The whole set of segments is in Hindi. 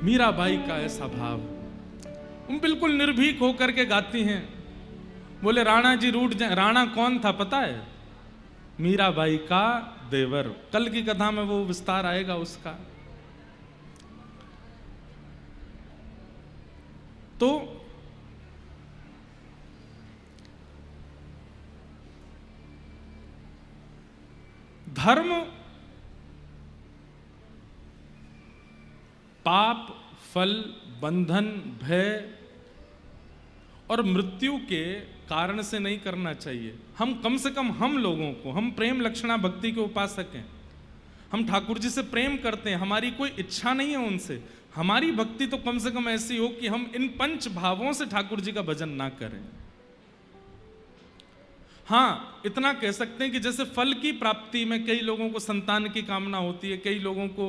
मीराबाई का ऐसा भाव, तुम बिल्कुल निर्भीक होकर के गाती हैं। बोले राणा जी रूठ जाए। राणा कौन था पता है? मीराबाई का देवर। कल की कथा में वो विस्तार आएगा उसका। तो धर्म, पाप, फल, बंधन, भय और मृत्यु के कारण से नहीं करना चाहिए। हम कम से कम हम लोगों को, हम प्रेम लक्षणा भक्ति के उपासक हैं, हम ठाकुर जी से प्रेम करते हैं, हमारी कोई इच्छा नहीं है उनसे। हमारी भक्ति तो कम से कम ऐसी हो कि हम इन पंच भावों से ठाकुर जी का भजन ना करें। हाँ, इतना कह सकते हैं कि जैसे फल की प्राप्ति में कई लोगों को संतान की कामना होती है, कई लोगों को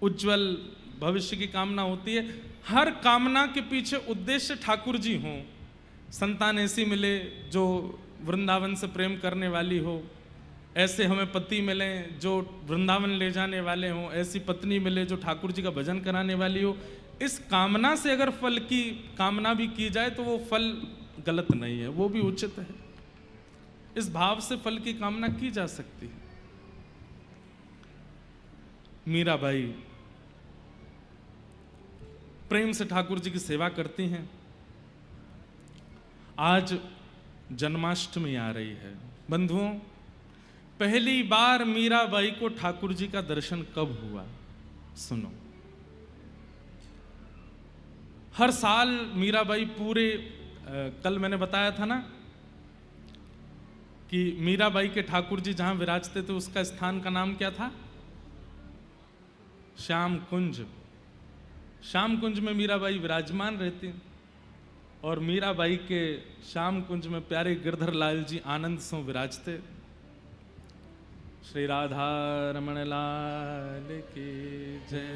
उज्जवल भविष्य की कामना होती है। हर कामना के पीछे उद्देश्य ठाकुर जी हों। संतान ऐसी मिले जो वृंदावन से प्रेम करने वाली हो, ऐसे हमें पति मिले जो वृंदावन ले जाने वाले हों, ऐसी पत्नी मिले जो ठाकुर जी का भजन कराने वाली हो। इस कामना से अगर फल की कामना भी की जाए तो वो फल गलत नहीं है, वो भी उचित है। इस भाव से फल की कामना की जा सकती है। मीराबाई प्रेम से ठाकुर जी की सेवा करती हैं। आज जन्माष्टमी आ रही है। बंधुओं, पहली बार मीराबाई को ठाकुर जी का दर्शन कब हुआ? सुनो। हर साल मीराबाई पूरे कल मैंने बताया था ना कि मीराबाई के ठाकुर जी जहां विराजते थे उसका स्थान का नाम क्या था? श्याम कुंज। श्याम कुंज में मीराबाई विराजमान रहती, और मीराबाई के श्याम कुंज में प्यारे गिरधर लाल जी आनंद से विराजते। श्री राधा रमण लाल की जय।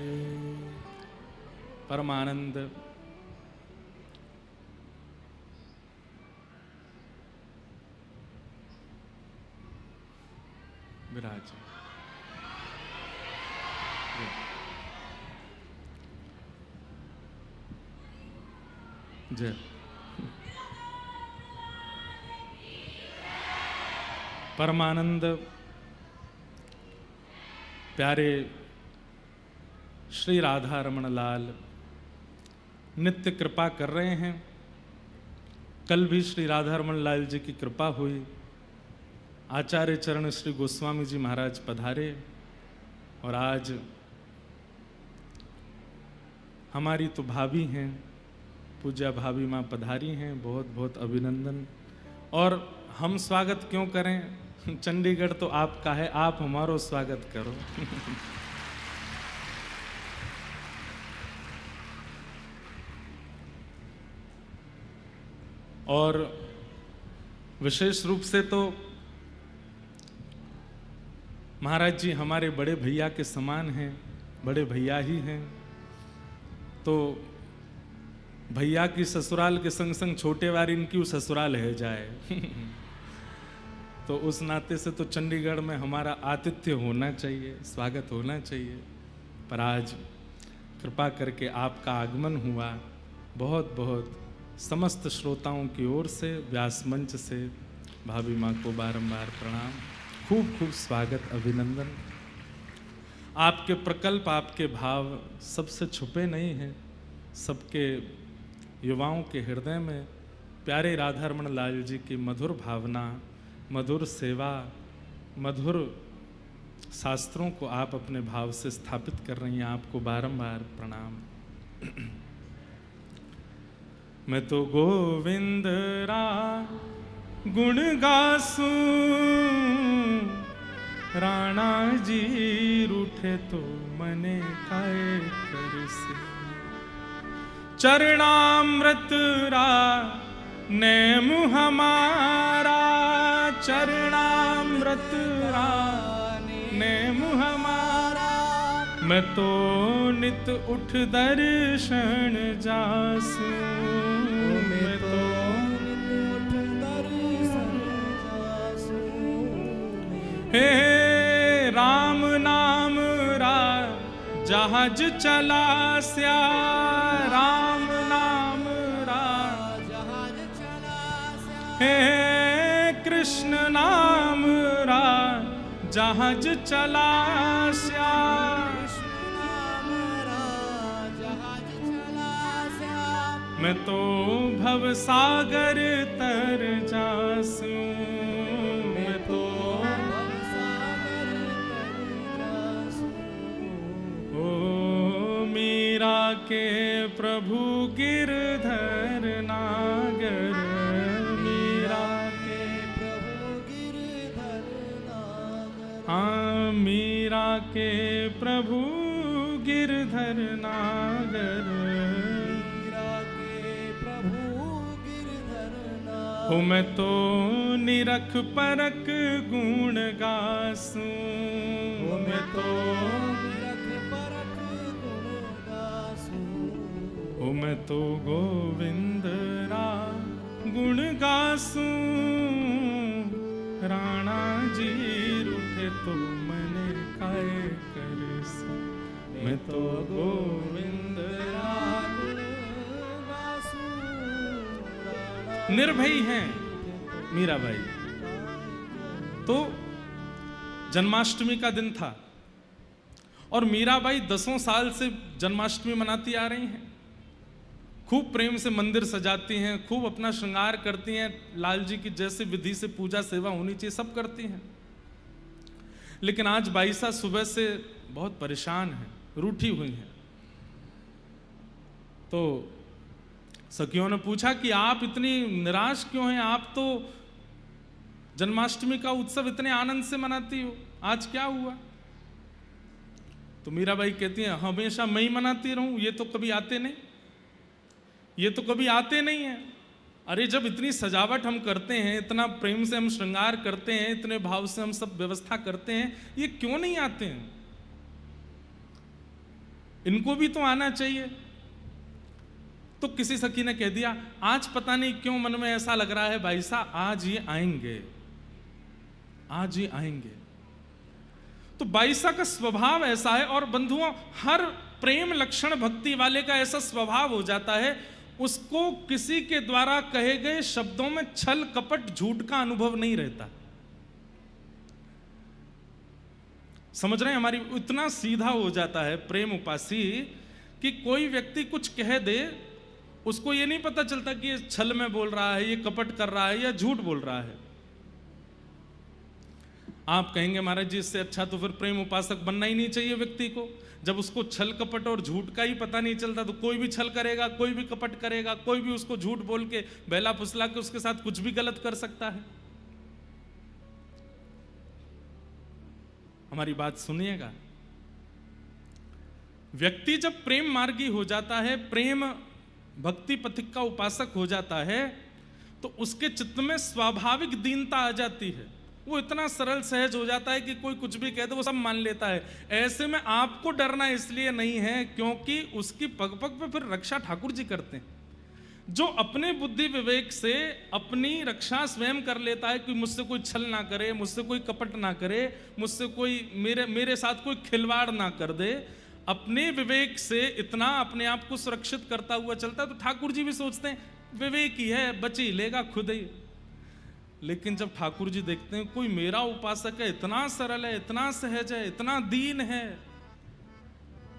परमानंद विराज। जय। परमानंद प्यारे श्री राधा रमण लाल नित्य कृपा कर रहे हैं। कल भी श्री राधा रमण लाल जी की कृपा हुई। आचार्य चरण श्री गोस्वामी जी महाराज पधारे, और आज हमारी तो भाभी हैं, पूज्या भाभी माँ पधारी हैं। बहुत बहुत अभिनंदन। और हम स्वागत क्यों करें? चंडीगढ़ तो आपका है, आप हमारो स्वागत करो। और विशेष रूप से तो महाराज जी हमारे बड़े भैया के समान हैं, बड़े भैया ही हैं। तो भैया की ससुराल के संग संग छोटे वारी इनकी ससुराल है जाए। तो उस नाते से तो चंडीगढ़ में हमारा आतिथ्य होना चाहिए, स्वागत होना चाहिए। पर आज कृपा करके आपका आगमन हुआ। बहुत बहुत समस्त श्रोताओं की ओर से, व्यास मंच से भाभी माँ को बारंबार प्रणाम। खूब खूब स्वागत, अभिनंदन। आपके प्रकल्प, आपके भाव सबसे छुपे नहीं हैं। सबके युवाओं के हृदय में प्यारे राधा रमण लाल जी की मधुर भावना, मधुर सेवा, मधुर शास्त्रों को आप अपने भाव से स्थापित कर रही हैं। आपको बारंबार प्रणाम। मैं तो गोविंद रा गुण गासूं, राणा जी रूठे तो मने काए करसे। चरणामृत रा नेम हमारा, चरणामृत रा नेम हमारा। मैं तो नित उठ दर्शन जासूं, मैं तो नित उठ दर्शन जासूं। हे राम नाम रा जहाज चला स्या राम नाम राज, हे कृष्ण नाम राज, जहाज चला स्या, मैं तो भव सागर तर जासू, मैं तो भव सागर तर जासू। ओ मीरा के प्रभु गिरधर नागर, मीरा के प्रभु गिरधर नागर, हाँ मीरा के प्रभु गिरधर नागर, हो मैं तो निरख परख गुण गासूं, मैं तो निरख परख गुण गासूं, हो मैं तो गोविंद रा गुण गासूं, राणा जी रूठे तो मने काय करसूं, मैं तो गोविंद रा निर्भयी हैं मीराबाई। तो जन्माष्टमी का दिन था और मीराबाई 10 साल से जन्माष्टमी मनाती आ रही हैं। खूब प्रेम से मंदिर सजाती हैं, खूब अपना श्रृंगार करती हैं, लाल जी की जैसे विधि से पूजा सेवा होनी चाहिए सब करती हैं। लेकिन आज बाईसा सुबह से बहुत परेशान है, रूठी हुई हैं। तो सखियों ने पूछा कि आप इतनी निराश क्यों हैं, आप तो जन्माष्टमी का उत्सव इतने आनंद से मनाती हो, आज क्या हुआ? तो मीराबाई कहती हैं हमेशा मैं ही मनाती रहूं, ये तो कभी आते नहीं, ये तो कभी आते नहीं है। अरे जब इतनी सजावट हम करते हैं, इतना प्रेम से हम श्रृंगार करते हैं, इतने भाव से हम सब व्यवस्था करते हैं, ये क्यों नहीं आते हैं? इनको भी तो आना चाहिए। तो किसी सखी ने कह दिया आज पता नहीं क्यों मन में ऐसा लग रहा है बाईसा आज ये आएंगे, आज ये आएंगे। तो बाईसा का स्वभाव ऐसा है। और बंधुओं, हर प्रेम लक्षण भक्ति वाले का ऐसा स्वभाव हो जाता है, उसको किसी के द्वारा कहे गए शब्दों में छल कपट झूठ का अनुभव नहीं रहता। समझ रहे हैं? हमारी इतना सीधा हो जाता है प्रेम उपासी कि कोई व्यक्ति कुछ कह दे, उसको ये नहीं पता चलता कि ये छल में बोल रहा है, ये कपट कर रहा है या झूठ बोल रहा है। आप कहेंगे महाराज जी इससे अच्छा तो फिर प्रेम उपासक बनना ही नहीं चाहिए व्यक्ति को। जब उसको छल कपट और झूठ का ही पता नहीं चलता तो कोई भी छल करेगा, कोई भी कपट करेगा, कोई भी उसको झूठ बोल के बहला फुसला के उसके साथ कुछ भी गलत कर सकता है। हमारी बात सुनिएगा, व्यक्ति जब प्रेम मार्गी हो जाता है, प्रेम भक्ति पथिक का उपासक हो जाता है, तो उसके चित्त में स्वाभाविक दीनता आ जाती है। वो इतना सरल सहज हो जाता है कि कोई कुछ भी कह दे वो सब मान लेता है। ऐसे में आपको डरना इसलिए नहीं है क्योंकि उसकी पग पग पे फिर रक्षा ठाकुर जी करते हैं। जो अपने बुद्धि विवेक से अपनी रक्षा स्वयं कर लेता है कि मुझसे कोई छल ना करे, मुझसे कोई कपट ना करे, मुझसे कोई मेरे साथ कोई खिलवाड़ ना कर दे, अपने विवेक से इतना अपने आप को सुरक्षित करता हुआ चलता है, तो ठाकुर जी भी सोचते हैं विवेक ही है, बच ही लेगा खुद ही। लेकिन जब ठाकुर जी देखते हैं कोई मेरा उपासक है, इतना सरल है, इतना सहज है, इतना दीन है,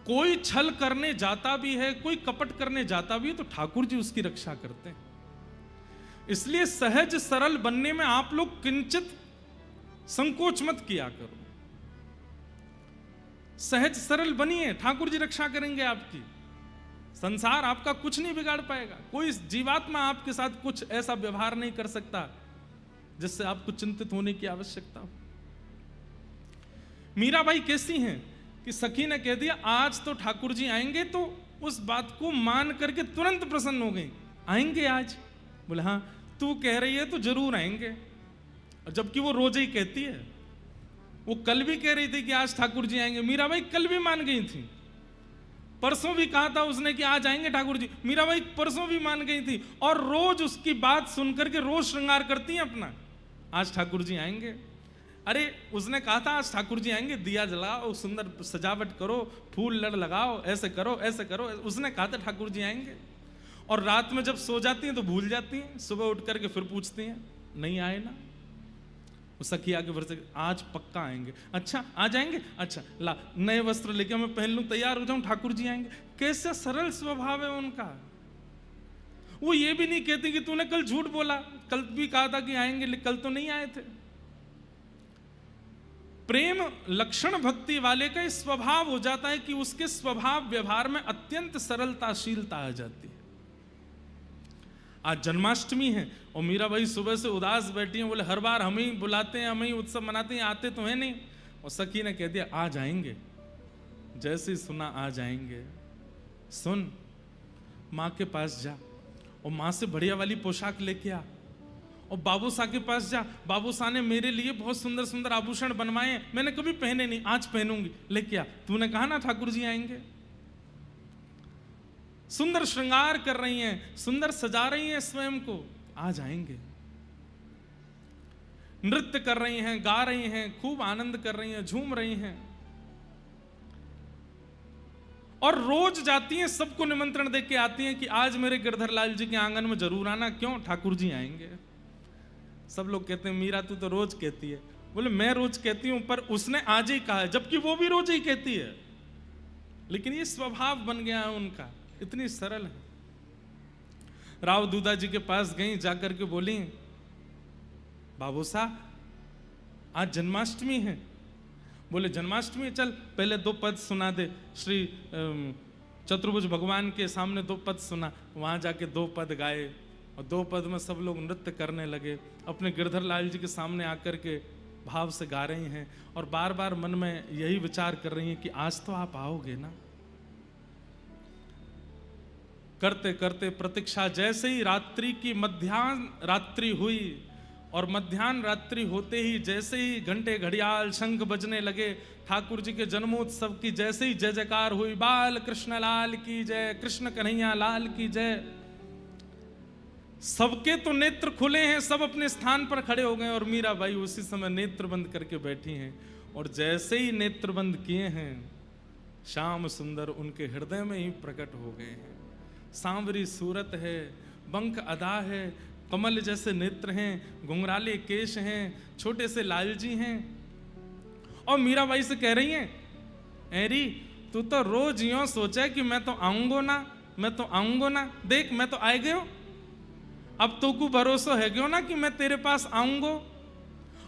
कोई छल करने जाता भी है, कोई कपट करने जाता भी है, तो ठाकुर जी उसकी रक्षा करते हैं। इसलिए सहज सरल बनने में आप लोग किंचित संकोच मत किया करो। सहज सरल बनिए, ठाकुर जी रक्षा करेंगे आपकी। संसार आपका कुछ नहीं बिगाड़ पाएगा, कोई जीवात्मा आपके साथ कुछ ऐसा व्यवहार नहीं कर सकता जिससे आपको चिंतित होने की आवश्यकता हो। मीराबाई कैसी हैं कि सखी ने कह दिया आज तो ठाकुर जी आएंगे, तो उस बात को मान करके तुरंत प्रसन्न हो गई। आएंगे आज? बोले हाँ, तू कह रही है तो जरूर आएंगे। जबकि वो रोज ही कहती है, वो कल भी कह रही थी कि आज ठाकुर जी आएंगे। मीराबाई कल भी मान गई थी, परसों भी कहा था उसने कि आज आएंगे ठाकुर जी, मीराबाई परसों भी मान गई थी। और रोज उसकी बात सुनकर के रोज श्रृंगार करती हैं अपना, आज ठाकुर जी आएंगे। अरे उसने कहा था आज ठाकुर जी आएंगे, दिया जलाओ, सुंदर सजावट करो, फूल लड़ लगाओ, ऐसे करो ऐसे करो। उसने कहा था ठाकुर जी आएंगे, और रात में जब सो जाती हैं तो भूल जाती हैं, सुबह उठ करके फिर पूछती हैं नहीं आए ना। सखी आगे बढ़ से आज पक्का आएंगे। अच्छा आ जाएंगे, अच्छा ला नए वस्त्र लेके मैं पहन लूं, तैयार हो जाऊं, ठाकुर जी आएंगे। कैसा सरल स्वभाव है उनका। वो ये भी नहीं कहते कि तूने कल झूठ बोला, कल भी कहा था कि आएंगे लेकिन कल तो नहीं आए थे। प्रेम लक्षण भक्ति वाले का स्वभाव हो जाता है कि उसके स्वभाव व्यवहार में अत्यंत सरलताशीलता आ जाती है। आज जन्माष्टमी है और मीराबाई सुबह से उदास बैठी हैं, बोले हर बार हम ही बुलाते हैं, हम ही उत्सव मनाते हैं, आते तो है नहीं। और सखी ने कह दिया आ जाएंगे। जैसे ही सुना आ जाएंगे, सुन माँ के पास जा और माँ से बढ़िया वाली पोशाक लेके आ, और बाबूसा के पास जा, बाबूसा ने मेरे लिए बहुत सुंदर सुंदर आभूषण बनवाए हैं, मैंने कभी पहने नहीं, आज पहनूंगी, लेके आ। तूने कहा ना ठाकुर जी आएंगे। सुंदर श्रृंगार कर रही हैं, सुंदर सजा रही हैं स्वयं को, आ जाएंगे। नृत्य कर रही हैं, गा रही हैं, खूब आनंद कर रही हैं, झूम रही हैं, और रोज जाती हैं, सबको निमंत्रण दे के आती हैं कि आज मेरे गिरधर लाल जी के आंगन में जरूर आना। क्यों? ठाकुर जी आएंगे। सब लोग कहते हैं मीरा तू तो रोज कहती है। बोले मैं रोज कहती हूं, पर उसने आज ही कहा है, जबकि वो भी रोज ही कहती है, लेकिन ये स्वभाव बन गया है उनका, इतनी सरल है। राव दूधा जी के पास गई, जाकर के बोली बाबू साहब आज जन्माष्टमी है। बोले जन्माष्टमी, चल पहले 2 पद सुना दे। श्री चतुर्भुज भगवान के सामने 2 पद सुना, वहां जाके 2 पद गाए, और 2 पद में सब लोग नृत्य करने लगे, अपने गिरधर लाल जी के सामने आकर के भाव से गा रही हैं, और बार बार मन में यही विचार कर रही हैं कि आज तो आप आओगे ना। करते करते प्रतीक्षा, जैसे ही रात्रि की मध्याह्न रात्रि हुई, और मध्याह्न रात्रि होते ही जैसे ही घंटे घड़ियाल शंख बजने लगे, ठाकुर जी के जन्मोत्सव की जैसे ही जय जयकार हुई, बाल कृष्ण लाल की जय, कृष्ण कन्हैया लाल की जय। सबके तो नेत्र खुले हैं, सब अपने स्थान पर खड़े हो गए, और मीराबाई उसी समय नेत्र बंद करके बैठी हैं। और जैसे ही नेत्र बंद किए हैं, श्याम सुंदर उनके हृदय में ही प्रकट हो गए हैं। सांवरी सूरत है, बंक अदा है, कमल जैसे नेत्र हैं, घुंघराले केश हैं, छोटे से लाल जी हैं। और मीराबाई से कह रही हैं, एरी तू तो रोज यूं सोचा कि मैं तो आऊंगो ना, मैं तो आऊंगो ना, देख मैं तो आए गयो, अब तो को भरोसा है क्यों ना कि मैं तेरे पास आऊंगो।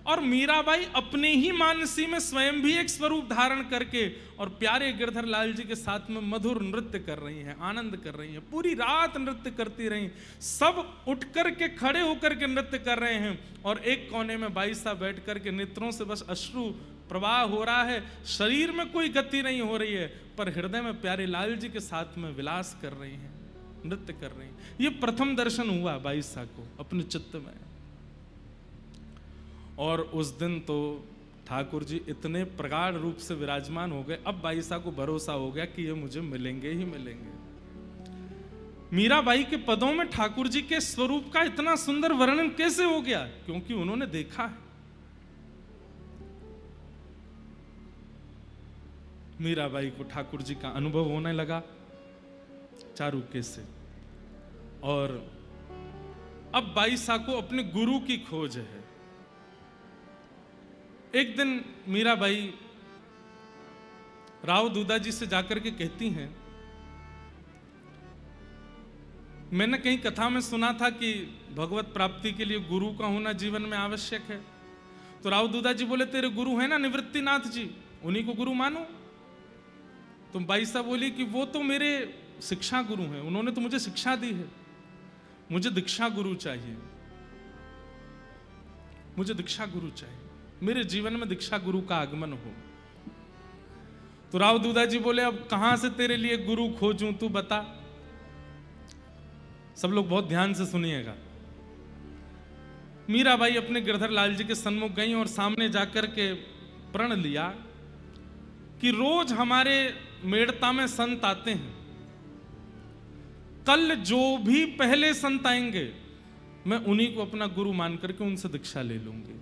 और मीराबाई अपने ही मानसी में स्वयं भी एक स्वरूप धारण करके और प्यारे गिरधर लाल जी के साथ में मधुर नृत्य कर रही हैं, आनंद कर रही हैं, पूरी रात नृत्य करती रही। सब उठ कर के खड़े होकर के नृत्य कर रहे हैं, और एक कोने में बाई साहब बैठ कर के नेत्रों से बस अश्रु प्रवाह हो रहा है, शरीर में कोई गति नहीं हो रही है, पर हृदय में प्यारे लाल जी के साथ में विलास कर रही हैं, नृत्य कर रही हैं। ये प्रथम दर्शन हुआ बाई साहब को अपने चित्त में। और उस दिन तो ठाकुर जी इतने प्रगाढ़ रूप से विराजमान हो गए, अब बाई साहब को भरोसा हो गया कि ये मुझे मिलेंगे ही मिलेंगे। मीराबाई के पदों में ठाकुर जी के स्वरूप का इतना सुंदर वर्णन कैसे हो गया? क्योंकि उन्होंने देखा है। मीराबाई को ठाकुर जी का अनुभव होने लगा चारुके से, और अब बाई साहब को अपने गुरु की खोज है। एक दिन मीराबाई राव दूधा जी से जाकर के कहती हैं, मैंने कहीं कथा में सुना था कि भगवत प्राप्ति के लिए गुरु का होना जीवन में आवश्यक है। तो राव दूधा जी बोले तेरे गुरु है ना निवृत्तिनाथ जी, उन्हीं को गुरु मानो। तो बाई साहब बोली कि वो तो मेरे शिक्षा गुरु हैं, उन्होंने तो मुझे शिक्षा दी है, मुझे दीक्षा गुरु चाहिए, मुझे दीक्षा गुरु चाहिए, मेरे जीवन में दीक्षा गुरु का आगमन हो। तो राव दूधा जी बोले अब कहां से तेरे लिए गुरु खोजूं, तू बता। सब लोग बहुत ध्यान से सुनिएगा। मीराबाई अपने गिरधर लाल जी के सन्मुख गई और सामने जाकर के प्रण लिया कि रोज हमारे मेड़ता में संत आते हैं, कल जो भी पहले संत आएंगे मैं उन्हीं को अपना गुरु मान करके उनसे दीक्षा ले लूंगी।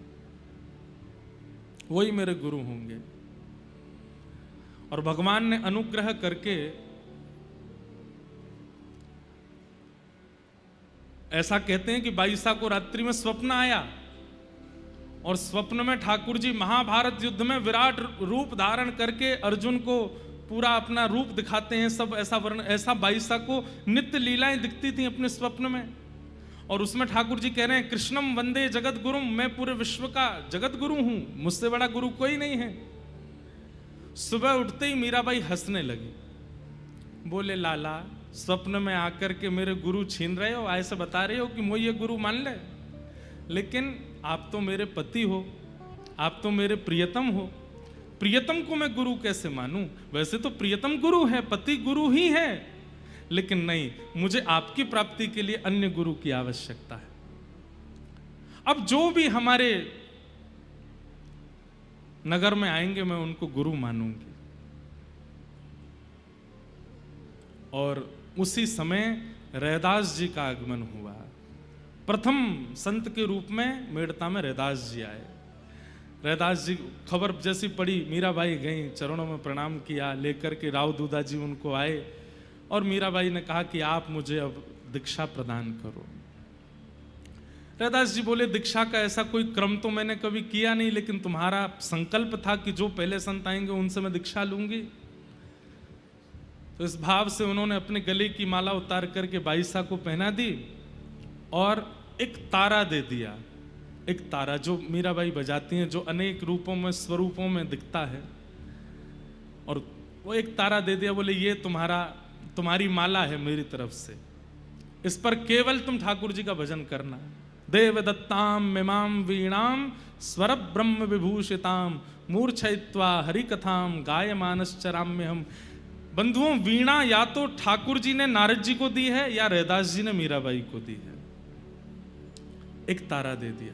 वही मेरे गुरु होंगे। और भगवान ने अनुग्रह करके ऐसा कहते हैं कि बाईसा को रात्रि में स्वप्न आया और स्वप्न में ठाकुर जी महाभारत युद्ध में विराट रूप धारण करके अर्जुन को पूरा अपना रूप दिखाते हैं। सब ऐसा वर्ण, ऐसा बाईसा को नित्य लीलाएं दिखती थी अपने स्वप्न में। और उसमें ठाकुर जी कह रहे हैं कृष्णम वंदे जगत गुरुम, मैं पूरे विश्व का जगत गुरु हूं, मुझसे बड़ा गुरु कोई नहीं है। सुबह उठते ही मीराबाई हंसने लगी, बोले लाला स्वप्न में आकर के मेरे गुरु छीन रहे हो, ऐसे बता रहे हो कि मुझे ये गुरु मान ले, लेकिन आप तो मेरे पति हो, आप तो मेरे प्रियतम हो, प्रियतम को मैं गुरु कैसे मानूं? वैसे तो प्रियतम गुरु है, पति गुरु ही है, लेकिन नहीं, मुझे आपकी प्राप्ति के लिए अन्य गुरु की आवश्यकता है। अब जो भी हमारे नगर में आएंगे मैं उनको गुरु मानूंगी। और उसी समय रैदास जी का आगमन हुआ। प्रथम संत के रूप में मेड़ता में रैदास जी आए। रैदास जी खबर जैसी पड़ी, मीराबाई गई, चरणों में प्रणाम किया, लेकर के राव दूधा जी उनको आए और मीराबाई ने कहा कि आप मुझे अब दीक्षा प्रदान करो। रैदास जी बोले दीक्षा का ऐसा कोई क्रम तो मैंने कभी किया नहीं, लेकिन तुम्हारा संकल्प था कि जो पहले संत आएंगे उनसे मैं दीक्षा लूंगी। तो इस भाव से उन्होंने अपने गले की माला उतार करके बाईसा को पहना दी और एक तारा दे दिया। एक तारा जो मीराबाई बजाती हैं, जो अनेक रूपों में स्वरूपों में दिखता है, और वो एक तारा दे दिया। बोले ये तुम्हारी माला है मेरी तरफ से, इस पर केवल तुम ठाकुर जी का भजन करना। देव दत्ताम मिमाम वीणाम स्वर ब्रह्म विभूषिताम मूर्छयित्वा हरि कथाम गाय मानस चराम्य हम। बंधुओं, वीणा या तो ठाकुर जी ने नारद जी को दी है या रैदास जी ने मीराबाई को दी है। एक तारा दे दिया।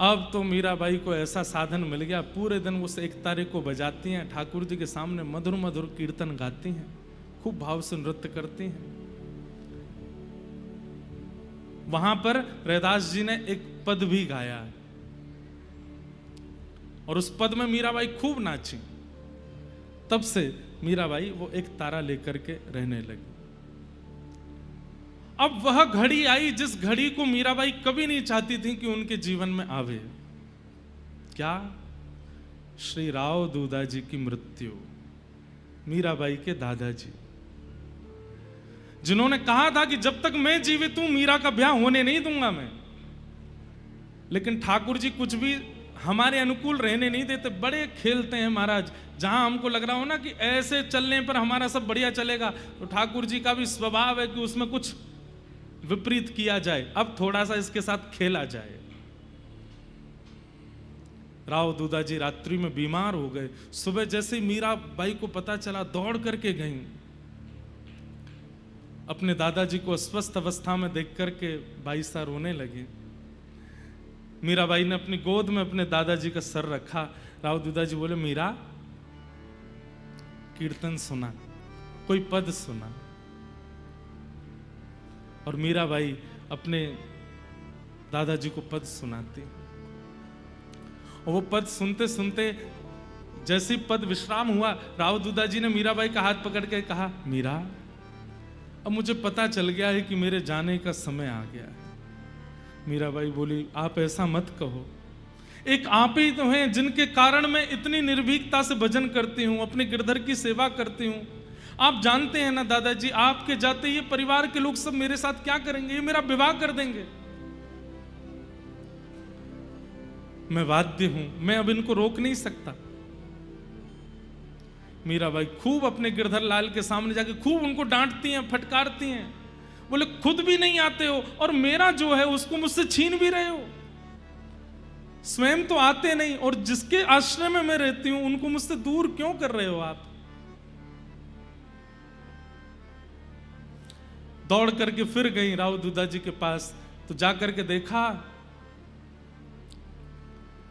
अब तो मीराबाई को ऐसा साधन मिल गया, पूरे दिन उस एक तारे को बजाती हैं, ठाकुर जी के सामने मधुर मधुर कीर्तन गाती हैं, खूब भाव से नृत्य करती हैं। वहां पर रैदास जी ने एक पद भी गाया और उस पद में मीराबाई खूब नाची। तब से मीराबाई वो एक तारा लेकर के रहने लगी। अब वह घड़ी आई जिस घड़ी को मीराबाई कभी नहीं चाहती थी कि उनके जीवन में आवे। क्या? श्री राव दूधा जी की मृत्यु। मीराबाई के दादाजी, जिन्होंने कहा था कि जब तक मैं जीवित हूं मीरा का ब्याह होने नहीं दूंगा मैं, लेकिन ठाकुर जी कुछ भी हमारे अनुकूल रहने नहीं देते। बड़े खेलते हैं महाराज, जहां हमको लग रहा हो ना कि ऐसे चलने पर हमारा सब बढ़िया चलेगा, तो ठाकुर जी का भी स्वभाव है कि उसमें कुछ विपरीत किया जाए, अब थोड़ा सा इसके साथ खेला जाए। राव दूधा जी रात्रि में बीमार हो गए। सुबह जैसे ही मीराबाई को पता चला, दौड़ करके गई, अपने दादाजी को अस्वस्थ अवस्था में देख करके बाईसा रोने लगी। मीराबाई ने अपनी गोद में अपने दादाजी का सर रखा। राव दूधा जी बोले मीरा, कीर्तन सुना, कोई पद सुना। और मीराबाई अपने दादाजी को पद सुनाती, और वो पद सुनते सुनते जैसे पद विश्राम हुआ, राव दूधा जी ने मीराबाई का हाथ पकड़ के कहा, मीरा अब मुझे पता चल गया है कि मेरे जाने का समय आ गया है। मीराबाई बोली, आप ऐसा मत कहो, एक आप ही तो हैं जिनके कारण मैं इतनी निर्भीकता से भजन करती हूँ, अपने गिरधर की सेवा करती हूँ। आप जानते हैं ना दादाजी, आपके जाते ये परिवार के लोग सब मेरे साथ क्या करेंगे? ये मेरा विवाह कर देंगे। मैं वाद्य हूं, मैं अब इनको रोक नहीं सकता। मीराबाई खूब अपने गिरधर लाल के सामने जाके खूब उनको डांटती हैं, फटकारती हैं। बोले खुद भी नहीं आते हो और मेरा जो है उसको मुझसे छीन भी रहे हो। स्वयं तो आते नहीं और जिसके आश्रय में मैं रहती हूं उनको मुझसे दूर क्यों कर रहे हो आप? दौड़ करके फिर गई राव दूधा जी के पास, तो जाकर के देखा,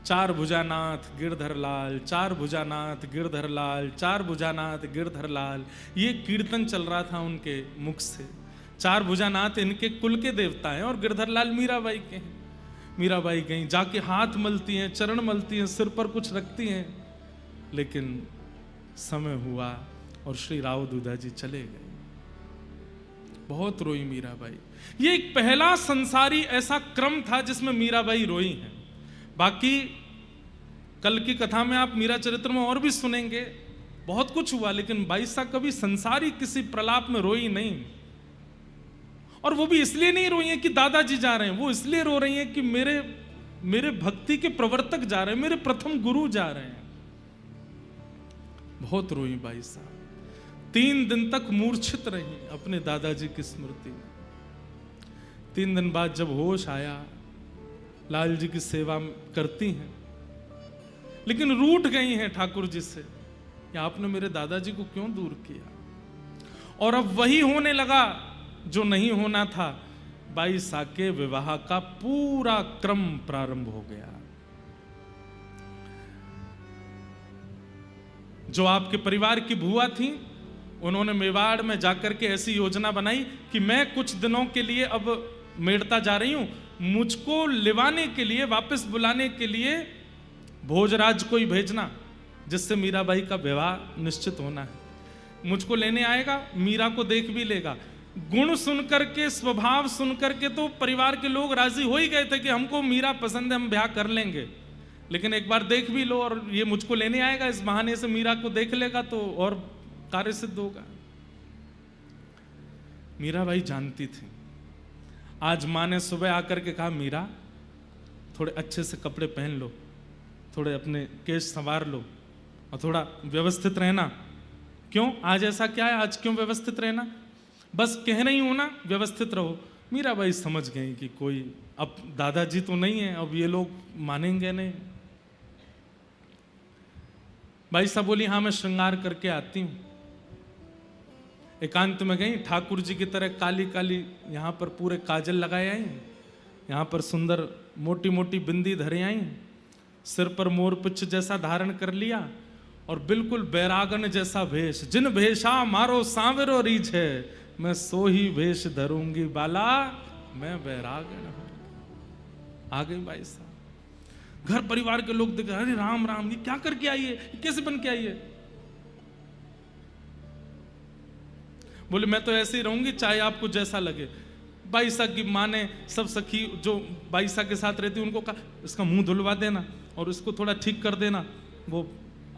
चार भुजानाथ गिरधरलाल, चार भुजानाथ गिरधरलाल, चार भुजानाथ गिरधरलाल, ये कीर्तन चल रहा था उनके मुख से। चार भुजानाथ इनके कुल के देवता हैं और गिरधरलाल मीराबाई के हैं। मीराबाई गई, जाके हाथ मलती हैं, चरण मलती हैं, सिर पर कुछ रखती हैं, लेकिन समय हुआ और श्री राव दूधा जी चले गए। बहुत रोई मीराबाई। ये एक पहला संसारी ऐसा क्रम था जिसमें मीराबाई रोई हैं। बाकी कल की कथा में आप मीरा चरित्र में और भी सुनेंगे, बहुत कुछ हुआ, लेकिन बाई साहब कभी संसारी किसी प्रलाप में रोई नहीं। और वो भी इसलिए नहीं रोई है कि दादाजी जा रहे हैं, वो इसलिए रो रही हैं कि मेरे भक्ति के प्रवर्तक जा रहे हैं, मेरे प्रथम गुरु जा रहे हैं। बहुत रोई बाई साहब। 3 दिन तक मूर्छित रही अपने दादाजी की स्मृति में। 3 दिन बाद जब होश आया, लाल जी की सेवा करती हैं, लेकिन रूठ गई हैं ठाकुर जी से, या आपने मेरे दादाजी को क्यों दूर किया। और अब वही होने लगा जो नहीं होना था। बाई साहब के विवाह का पूरा क्रम प्रारंभ हो गया। जो आपके परिवार की बुआ थी, उन्होंने मेवाड़ में जाकर के ऐसी योजना बनाई कि मैं कुछ दिनों के लिए अब मेड़ता जा रही हूं, मुझको लिवाने के लिए, वापस बुलाने के लिए भोजराज को ही भेजना, जिससे मीराबाई का विवाह निश्चित होना है। मुझको लेने आएगा, मीरा को देख भी लेगा। गुण सुनकर के, स्वभाव सुनकर के तो परिवार के लोग राजी हो ही गए थे कि हमको मीरा पसंद है, हम ब्याह कर लेंगे, लेकिन एक बार देख भी लो और ये मुझको लेने आएगा, इस बहाने से मीरा को देख लेगा तो और कार्य सिद्ध होगा। मीराबाई जानती थी। आज माँ ने सुबह आकर के कहा, मीरा थोड़े अच्छे से कपड़े पहन लो, थोड़े अपने केश संवार लो और थोड़ा व्यवस्थित रहना। क्यों, आज ऐसा क्या है, आज क्यों व्यवस्थित रहना? बस कह रही हूं ना, व्यवस्थित रहो। मीराबाई समझ गई कि कोई, अब दादाजी तो नहीं है, अब ये लोग मानेंगे नहीं। भाई साहब बोली, हाँ मैं श्रृंगार करके आती हूं। एकांत में गई, ठाकुर जी की तरह काली काली यहां पर पूरे काजल लगाए आई, यहां पर सुंदर मोटी मोटी बिंदी धरे आई, सिर पर मोरपिच्छ जैसा धारण कर लिया और बिल्कुल बैरागन जैसा भेष। जिन भेषा मारो सांवरो रीझ है, मैं सो ही भेष धरूंगी बाला, मैं बैरागन हूं। आ गई भाई साहब। घर परिवार के लोग देखे, अरे राम राम, ये क्या करके आई है, कैसे बन के आई है? बोले मैं तो ऐसे ही रहूंगी, चाहे आपको जैसा लगे। बाईसा की माँ ने सब सखी जो बाईसा के साथ रहती उनको कहा, इसका मुंह धुलवा देना और इसको थोड़ा ठीक कर देना, वो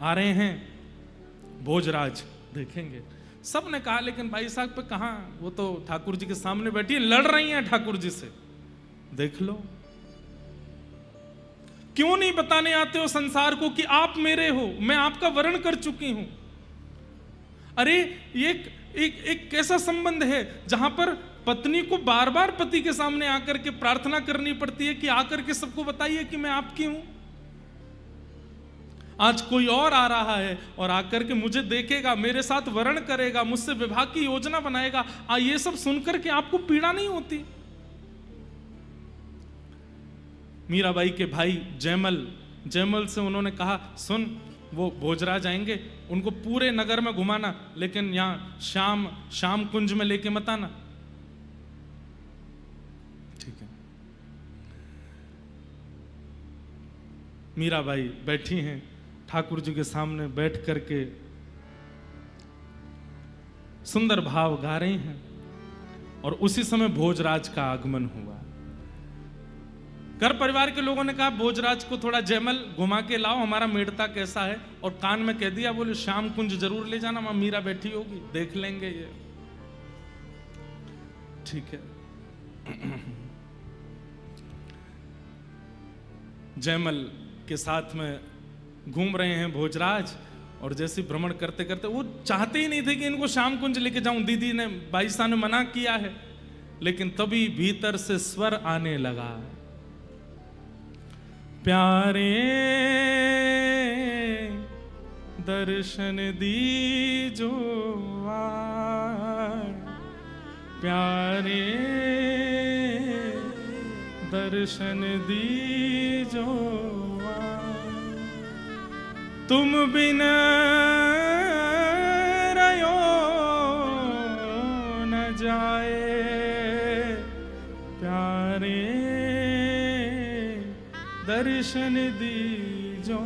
आ रहे हैं भोजराज, देखेंगे। सब ने कहा, लेकिन बाई साहब पे कहां, वो तो ठाकुर जी के सामने बैठी है, लड़ रही हैं ठाकुर जी से, देख लो। क्यों नहीं बताने आते हो संसार को कि आप मेरे हो, मैं आपका वर्ण कर चुकी हूं। अरे ये एक कैसा संबंध है जहां पर पत्नी को बार बार पति के सामने आकर के प्रार्थना करनी पड़ती है कि आकर के सबको बताइए कि मैं आपकी हूं। आज कोई और आ रहा है और आकर के मुझे देखेगा, मेरे साथ वर्ण करेगा, मुझसे विवाह की योजना बनाएगा, ये सब सुनकर के आपको पीड़ा नहीं होती? मीराबाई के भाई जयमल से उन्होंने कहा, सुन वो भोजराज आएंगे, उनको पूरे नगर में घुमाना, लेकिन यहां शाम कुंज में लेके मत आना। ठीक है। मीराबाई बैठी हैं ठाकुर जी के सामने, बैठ करके सुंदर भाव गा रही हैं और उसी समय भोजराज का आगमन हुआ। घर परिवार के लोगों ने कहा, भोजराज को थोड़ा जयमल घुमा के लाओ, हमारा मेड़ता कैसा है, और कान में कह दिया, बोले श्याम कुंज जरूर ले जाना, वहां मीरा बैठी होगी, देख लेंगे ये। ठीक है। जयमल के साथ में घूम रहे हैं भोजराज, और जैसे भ्रमण करते करते, वो चाहते ही नहीं थे कि इनको श्याम कुंज लेके जाऊं, दीदी ने, बाईसा ने मना किया है, लेकिन तभी भीतर से स्वर आने लगा, प्यारे दर्शन दीजो प्यारे दर्शन दीजो तुम बिन रयो न जाए, प्यारे दर्शन दीजो।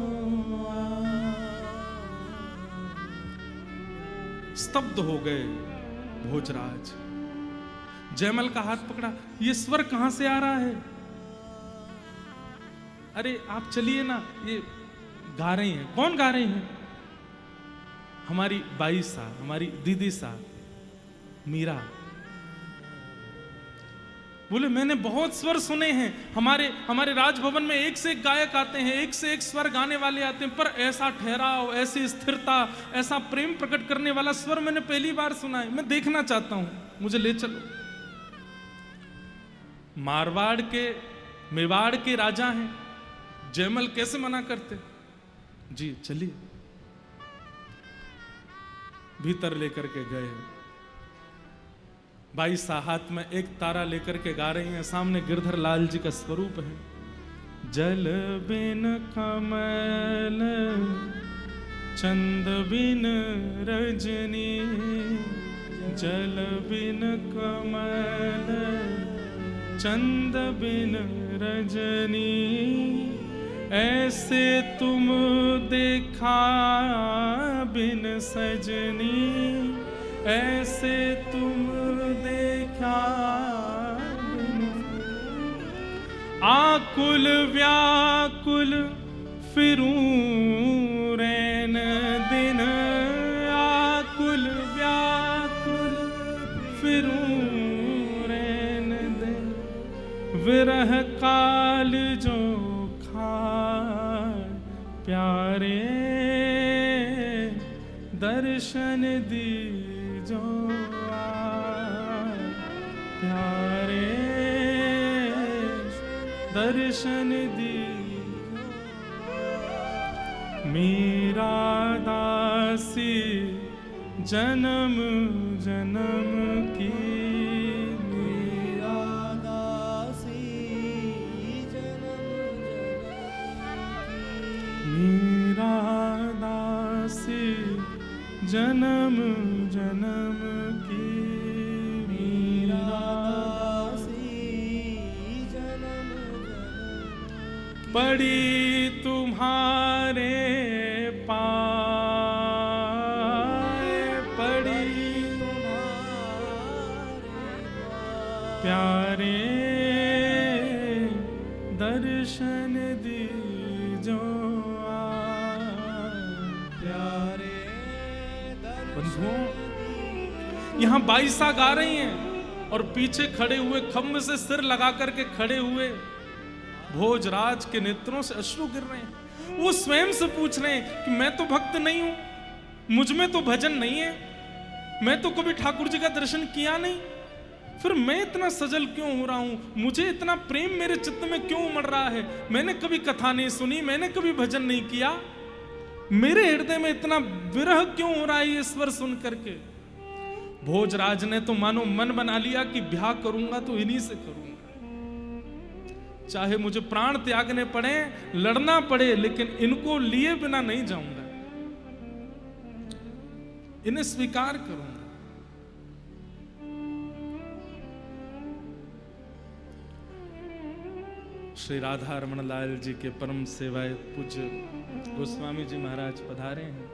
स्तब्ध हो गए भोजराज। जयमल का हाथ पकड़ा, ये स्वर कहां से आ रहा है? अरे आप चलिए ना, ये गा रही हैं। कौन गा रही हैं? हमारी बाई सा, हमारी दीदी सा मीरा। बोले मैंने बहुत स्वर सुने हैं, हमारे राजभवन में एक से एक गायक आते हैं, एक से एक स्वर गाने वाले आते हैं, पर ऐसा ठहराव, ऐसी स्थिरता, ऐसा प्रेम प्रकट करने वाला स्वर मैंने पहली बार सुना है। मैं देखना चाहता हूं, मुझे ले चलो। मारवाड़ के, मेवाड़ के राजा हैं, जयमल कैसे मना करते? जी चलिए। भीतर लेकर के गए। बाई सा हाथ में एक तारा लेकर के गा रही हैं। सामने गिरधर लाल जी का स्वरूप है। जल बिन कमल, चंद बिन रजनी, जल बिन कमल, चंद बिन रजनी, ऐसे तुम देखा बिन सजनी, ऐसे तुम देखा बिन। आकुल व्याकुल फिरूं रैन दिन, आकुल व्याकुल फिरूं रैन दिन, विरह काल जो प्यारे दर्शन दीजो, प्यारे दर्शन दीजो। मीरा दासी जन्म जन्म की, मीरा दासी जन्म जन्म की, मीरा दासी जन्म जन्म। पड़ी तुम्हारे पाए, पड़ी प्यारे दर्शन दीजो। यहां बाईसा गा रही हैं और पीछे खड़े हुए, खम्भ से सिर लगा करके खड़े हुए भोजराज के नेत्रों से अश्रु गिर रहे हैं। वो स्वयं से पूछ रहे हैं कि मैं तो भक्त नहीं हूं, मुझ में तो भजन नहीं है, मैं तो कभी ठाकुर जी का दर्शन किया नहीं, फिर मैं इतना सजल क्यों हो रहा हूं? मुझे इतना प्रेम मेरे चित्त में क्यों उमड़ रहा है? मैंने कभी कथा नहीं सुनी, मैंने कभी भजन नहीं किया, मेरे हृदय में इतना विरह क्यों हो रहा है ये स्वर सुन करके? भोजराज ने तो मानो मन बना लिया कि ब्याह करूंगा तो इन्हीं से करूंगा, चाहे मुझे प्राण त्यागने पड़े, लड़ना पड़े, लेकिन इनको लिए बिना नहीं जाऊंगा, इन्हें स्वीकार करूंगा। श्री राधा रमन लाल जी के परम सेवाय पूज्य गोस्वामी जी महाराज पधारे हैं।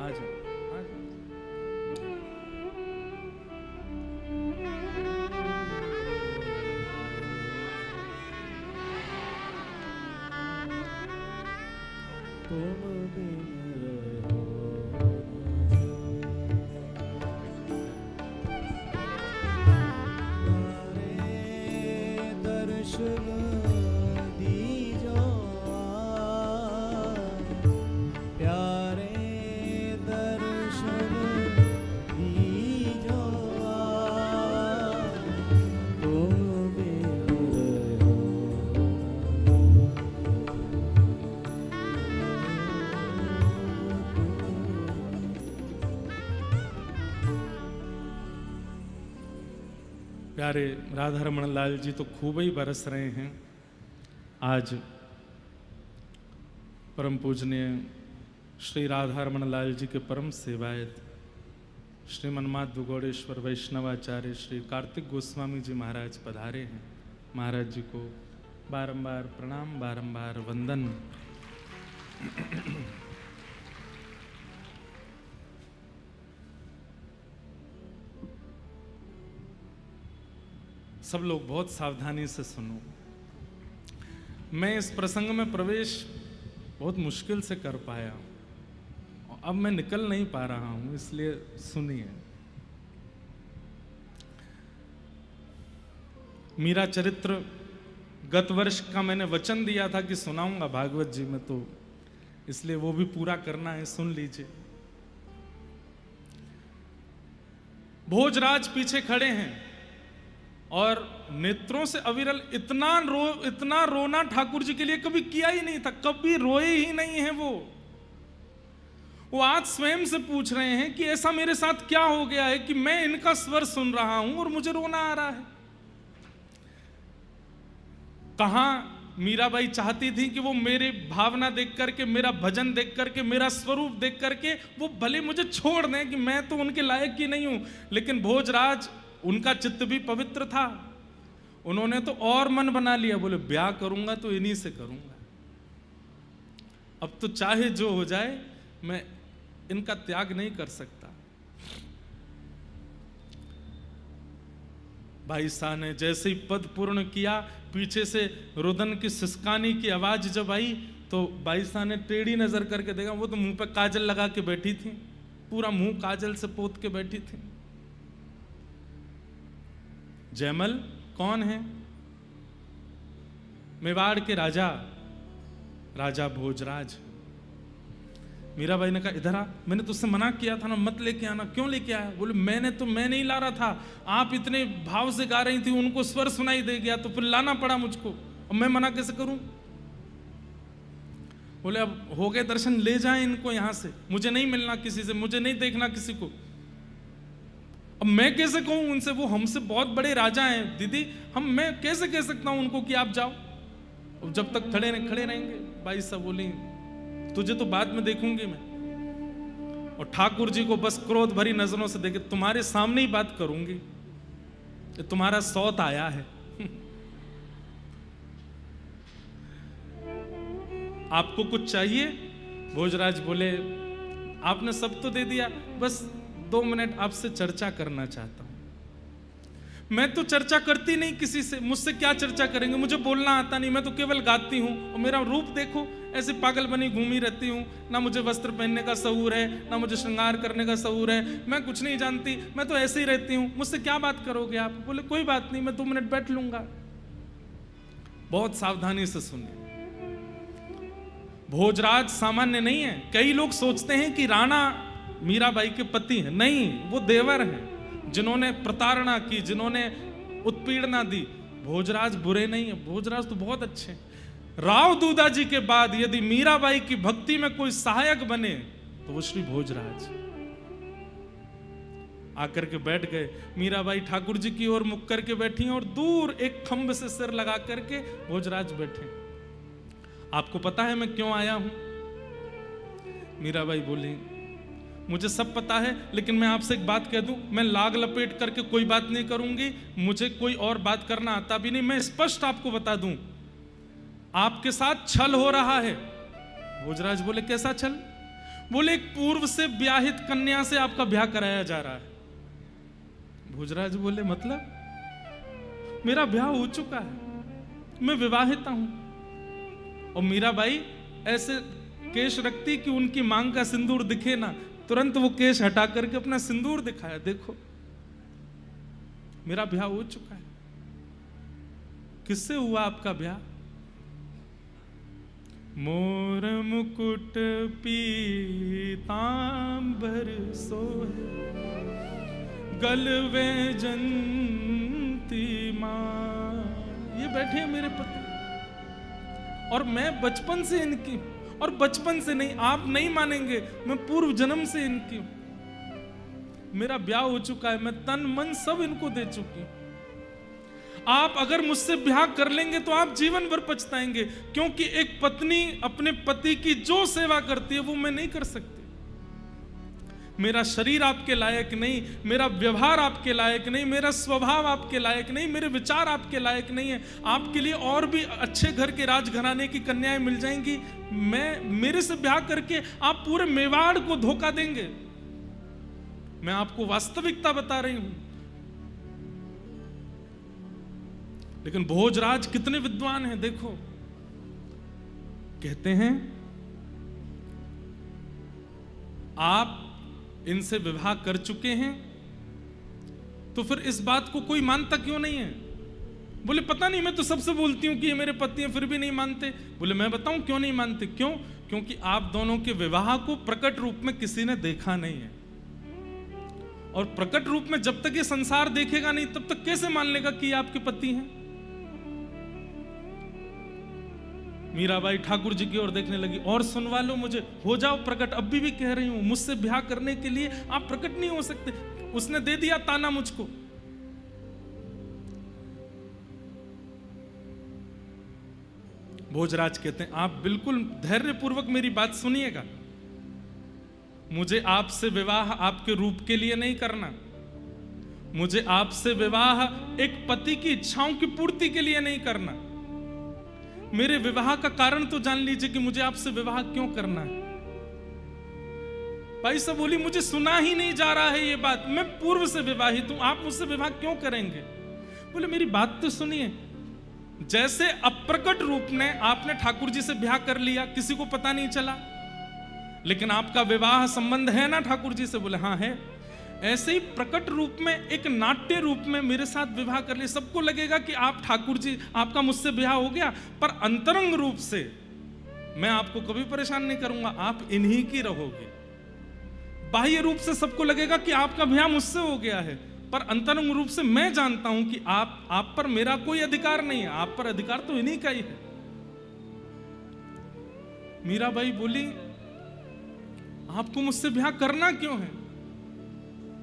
आज प्यारे राधा रमन लाल जी तो खूब ही बरस रहे हैं। आज परम पूजनीय श्री राधा रमन लाल जी के परम सेवायत श्री मनमाध्व गौड़ेश्वर वैष्णवाचार्य श्री कार्तिक गोस्वामी जी महाराज पधारे हैं। महाराज जी को बारंबार प्रणाम, बारंबार वंदन। सब लोग बहुत सावधानी से सुनो। मैं इस प्रसंग में प्रवेश बहुत मुश्किल से कर पाया हूं, अब मैं निकल नहीं पा रहा हूं, इसलिए सुनिए। मीरा चरित्र गत वर्ष का मैंने वचन दिया था कि सुनाऊंगा भागवत जी में, तो इसलिए वो भी पूरा करना है, सुन लीजिए। भोजराज पीछे खड़े हैं और नेत्रों से अविरल इतना रोना ठाकुर जी के लिए कभी किया ही नहीं था, कभी रोए ही नहीं है वो आज स्वयं से पूछ रहे हैं कि ऐसा मेरे साथ क्या हो गया है कि मैं इनका स्वर सुन रहा हूं और मुझे रोना आ रहा है। कहां मीराबाई चाहती थी कि वो मेरी भावना देख करके, मेरा भजन देख करके, मेरा स्वरूप देख करके वो भले मुझे छोड़ दें कि मैं तो उनके लायक ही नहीं हूं, लेकिन भोजराज उनका चित्त भी पवित्र था। उन्होंने तो और मन बना लिया, बोले ब्याह करूंगा तो इन्हीं से करूंगा, अब तो चाहे जो हो जाए मैं इनका त्याग नहीं कर सकता। भाई साहब ने जैसे ही पद पूर्ण किया, पीछे से रुदन की सिसकानी की आवाज जब आई तो भाई साहब ने टेढ़ी नजर करके देखा, वो तो मुंह पे काजल लगा के बैठी थी, पूरा मुंह काजल से पोत के बैठी थी। जयमल कौन है? मेवाड़ के राजा भोजराज। मीराबाई ने कहा इधर आ, मैंने तुझसे मना किया था ना मत लेके आना, क्यों लेके आया? बोले मैं नहीं ला रहा था, आप इतने भाव से गा रही थी, उनको स्वर सुनाई दे गया तो फिर लाना पड़ा मुझको, अब मैं मना कैसे करूं? बोले अब हो गए दर्शन, ले जाएं इनको यहां से, मुझे नहीं मिलना किसी से, मुझे नहीं देखना किसी को। अब मैं कैसे कहूं उनसे, वो हमसे बहुत बड़े राजा हैं दीदी, मैं कैसे कह सकता हूं उनको कि आप जाओ? अब जब तक खड़े रहेंगे। भाई साहब बोली तुझे तो बाद में देखूंगी मैं। और ठाकुर जी को बस क्रोध भरी नजरों से देखे, तुम्हारे सामने ही बात करूंगी, तुम्हारा सौत आया है। आपको कुछ चाहिए? भोजराज बोले आपने सब तो दे दिया, बस 2 मिनट आपसे चर्चा करना चाहता हूं। मैं तो चर्चा करती नहीं किसी से, मुझसे क्या चर्चा करेंगे, मुझे बोलना आता नहीं, मैं तो केवल गाती हूं। और मेरा रूप देखो, ऐसे पागल बनी घूमी रहती हूं, ना मुझे वस्त्र पहनने का सहूर है, ना मुझे श्रृंगार करने का सहूर है, मैं कुछ नहीं जानती, मैं तो ऐसे ही रहती हूं, मुझसे क्या बात करोगे आप? बोले कोई बात नहीं, मैं 2 मिनट बैठ लूंगा। बहुत सावधानी से सुनिए, भोजराज सामान्य नहीं है। कई लोग सोचते हैं कि राणा मीराबाई के पति हैं, नहीं, वो देवर हैं जिन्होंने प्रताड़ना की, जिन्होंने उत्पीड़ना दी। भोजराज बुरे नहीं है, भोजराज तो बहुत अच्छे हैं। राव दूधा जी के बाद यदि मीराबाई की भक्ति में कोई सहायक बने तो वो श्री भोजराज। आकर के बैठ गए, मीराबाई ठाकुर जी की ओर मुख करके बैठी हैं और दूर एक खंभ से सिर लगा करके भोजराज बैठे। आपको पता है मैं क्यों आया हूं? मीराबाई बोली मुझे सब पता है, लेकिन मैं आपसे एक बात कह दूं, मैं लाग लपेट करके कोई बात नहीं करूंगी, मुझे कोई और बात करना आता भी नहीं। मैं स्पष्ट आपको बता दूं, आपके साथ छल हो रहा है। भोजराज बोले कैसा छल? बोले एक पूर्व से ब्याहित कन्या से आपका ब्याह कराया जा रहा है। भोजराज बोले मतलब? मेरा ब्याह हो चुका है, मैं विवाहिता हूं। और मीराबाई ऐसे केश रखती कि उनकी मांग का सिंदूर दिखे ना, तुरंत वो केश हटा करके अपना सिंदूर दिखाया, देखो मेरा ब्याह हो चुका है। किससे हुआ आपका ब्याह? मोर मुकुट पीतांबर सोहे, गलवे जंती मां। ये बैठे हैं मेरे पति और मैं बचपन से इनकी, और बचपन से नहीं, आप नहीं मानेंगे, मैं पूर्व जन्म से इनकी हूं। मेरा ब्याह हो चुका है, मैं तन मन सब इनको दे चुकी हूं। आप अगर मुझसे ब्याह कर लेंगे तो आप जीवन भर पछताएंगे, क्योंकि एक पत्नी अपने पति की जो सेवा करती है वो मैं नहीं कर सकती। मेरा शरीर आपके लायक नहीं, मेरा व्यवहार आपके लायक नहीं, मेरा स्वभाव आपके लायक नहीं, मेरे विचार आपके लायक नहीं है। आपके लिए और भी अच्छे घर के राजघराने की कन्याएं मिल जाएंगी, मेरे से ब्याह करके आप पूरे मेवाड़ को धोखा देंगे। मैं आपको वास्तविकता बता रही हूं। लेकिन भोजराज कितने विद्वान हैं देखो, कहते हैं आप इनसे विवाह कर चुके हैं तो फिर इस बात को कोई मानता क्यों नहीं है? बोले पता नहीं, मैं तो सबसे बोलती हूं कि ये मेरे पति हैं, फिर भी नहीं मानते। बोले मैं बताऊं क्यों नहीं मानते? क्यों? क्योंकि आप दोनों के विवाह को प्रकट रूप में किसी ने देखा नहीं है, और प्रकट रूप में जब तक ये संसार देखेगा नहीं तब तक कैसे मान लेगा कि आपके पति हैं? मीराबाई ठाकुर जी की ओर देखने लगी, और सुनवा लो मुझे, हो जाओ प्रकट। अभी भी कह रही हूं, मुझसे ब्याह करने के लिए आप प्रकट नहीं हो सकते। उसने दे दिया ताना मुझको। भोजराज कहते हैं आप बिल्कुल धैर्यपूर्वक मेरी बात सुनिएगा। मुझे आपसे विवाह आपके रूप के लिए नहीं करना, मुझे आपसे विवाह एक पति की इच्छाओं की पूर्ति के लिए नहीं करना। मेरे विवाह का कारण तो जान लीजिए कि मुझे आपसे विवाह क्यों करना है। भाई साहब बोली मुझे सुना ही नहीं जा रहा है ये बात, मैं पूर्व से विवाहित हूं, आप मुझसे विवाह क्यों करेंगे? बोले मेरी बात तो सुनिए। जैसे अप्रकट रूप में आपने ठाकुर जी से ब्याह कर लिया, किसी को पता नहीं चला, लेकिन आपका विवाह संबंध है ना ठाकुर जी से? बोले हाँ है। ऐसे ही प्रकट रूप में, एक नाट्य रूप में मेरे साथ विवाह कर लिया, सबको लगेगा कि आप ठाकुर जी, आपका मुझसे ब्याह हो गया, पर अंतरंग रूप से मैं आपको कभी परेशान नहीं करूंगा, आप इन्हीं की रहोगे। बाह्य रूप से सबको लगेगा कि आपका ब्याह मुझसे हो गया है, पर अंतरंग रूप से मैं जानता हूं कि आप पर मेरा कोई अधिकार नहीं है, आप पर अधिकार तो इन्हीं का ही है। मीराबाई बोली आपको मुझसे ब्याह करना क्यों है?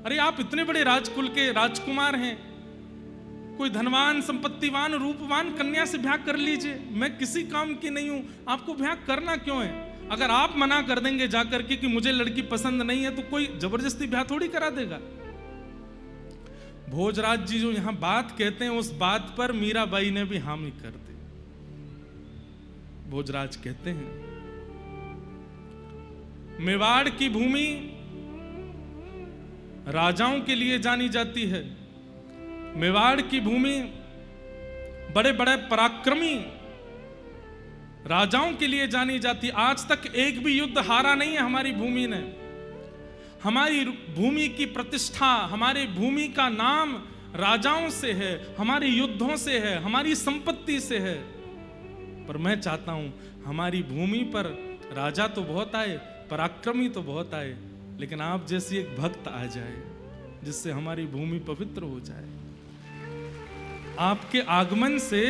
अरे आप इतने बड़े राजकुल के राजकुमार हैं, कोई धनवान संपत्तिवान रूपवान कन्या से ब्याह कर लीजिए, मैं किसी काम की नहीं हूं, आपको ब्याह करना क्यों है? अगर आप मना कर देंगे जाकर के कि मुझे लड़की पसंद नहीं है, तो कोई जबरदस्ती ब्याह थोड़ी करा देगा। भोजराज जी जो यहां बात कहते हैं, उस बात पर मीराबाई ने भी हामी कर दी। भोजराज कहते हैं मेवाड़ की भूमि राजाओं के लिए जानी जाती है, मेवाड़ की भूमि बड़े बड़े पराक्रमी राजाओं के लिए जानी जाती। आज तक एक भी युद्ध हारा नहीं है हमारी भूमि ने। हमारी भूमि की प्रतिष्ठा, हमारी भूमि का नाम राजाओं से है, हमारे युद्धों से है, हमारी संपत्ति से है। पर मैं चाहता हूं हमारी भूमि पर राजा तो बहुत आए, पराक्रमी तो बहुत आए, लेकिन आप जैसी एक भक्त आ जाए जिससे हमारी भूमि पवित्र हो जाए। आपके आगमन से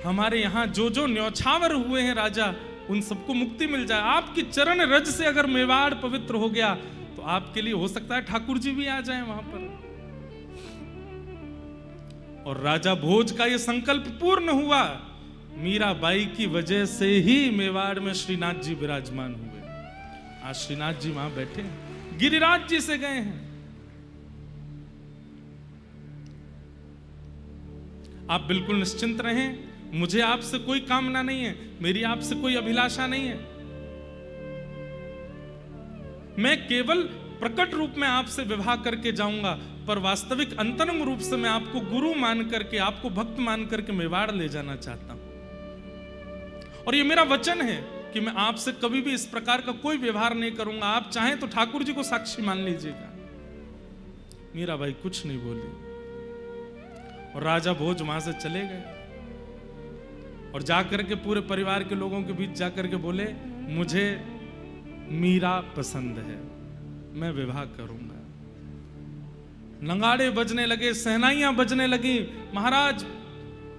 हमारे यहाँ जो जो न्यौछावर हुए हैं राजा, उन सबको मुक्ति मिल जाए। आपकी चरण रज से अगर मेवाड़ पवित्र हो गया तो आपके लिए हो सकता है ठाकुर जी भी आ जाएं वहां पर। और राजा भोज का यह संकल्प पूर्ण हुआ, मीराबाई की वजह से ही मेवाड़ में श्रीनाथ जी विराजमान हुए। आज श्रीनाथ जी वहां बैठे हैं, गिरिराज जी से गए हैं। आप बिल्कुल निश्चिंत रहें, मुझे आपसे कोई कामना नहीं है, मेरी आपसे कोई अभिलाषा नहीं है। मैं केवल प्रकट रूप में आपसे विवाह करके जाऊंगा, पर वास्तविक अंतरंग रूप से मैं आपको गुरु मान करके, आपको भक्त मान करके मेवाड़ ले जाना चाहता हूं। और ये मेरा वचन है कि मैं आपसे कभी भी इस प्रकार का कोई व्यवहार नहीं करूंगा। आप चाहें तो ठाकुर जी को साक्षी मान लीजिएगा। मीराबाई कुछ नहीं बोली और राजा भोज वहां से चले गए और जाकर के पूरे परिवार के लोगों के बीच जाकर के बोले, मुझे मीरा पसंद है, मैं विवाह करूंगा। नगाड़े बजने लगे, सहनाइयां बजने लगी। महाराज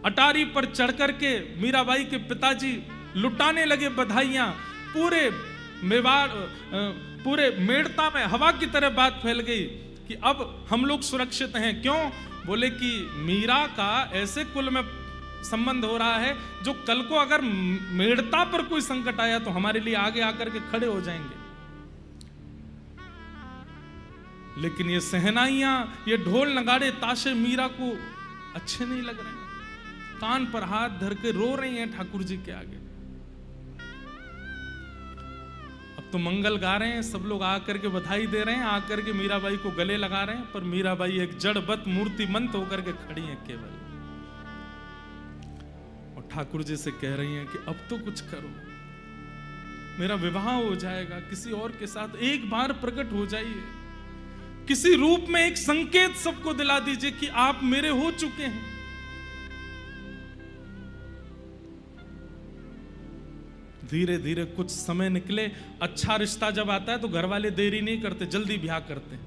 अटारी पर चढ़ करके मीराबाई के पिताजी लुटाने लगे बधाइयां। पूरे मेवाड़, पूरे मेड़ता में हवा की तरह बात फैल गई कि अब हम लोग सुरक्षित हैं। क्यों? बोले कि मीरा का ऐसे कुल में संबंध हो रहा है जो कल को अगर मेड़ता पर कोई संकट आया तो हमारे लिए आगे आकर के खड़े हो जाएंगे। लेकिन ये सहनाइयां, ये ढोल नगाड़े ताशे मीरा को अच्छे नहीं लग रहे हैं। कान पर हाथ धर के रो रही हैं ठाकुर जी के आगे। अब तो मंगल गा रहे हैं, सब लोग आकर के बधाई दे रहे हैं, आकर के मीराबाई को गले लगा रहे हैं, पर मीराबाई एक जड़बत मूर्तिमंत होकर के खड़ी हैं केवल, और ठाकुर जी से कह रही हैं कि अब तो कुछ करो, मेरा विवाह हो जाएगा किसी और के साथ, एक बार प्रकट हो जाइए, किसी रूप में एक संकेत सबको दिला दीजिए कि आप मेरे हो चुके हैं। धीरे धीरे कुछ समय निकले। अच्छा रिश्ता जब आता है तो घर वाले देरी नहीं करते, जल्दी ब्याह करते हैं।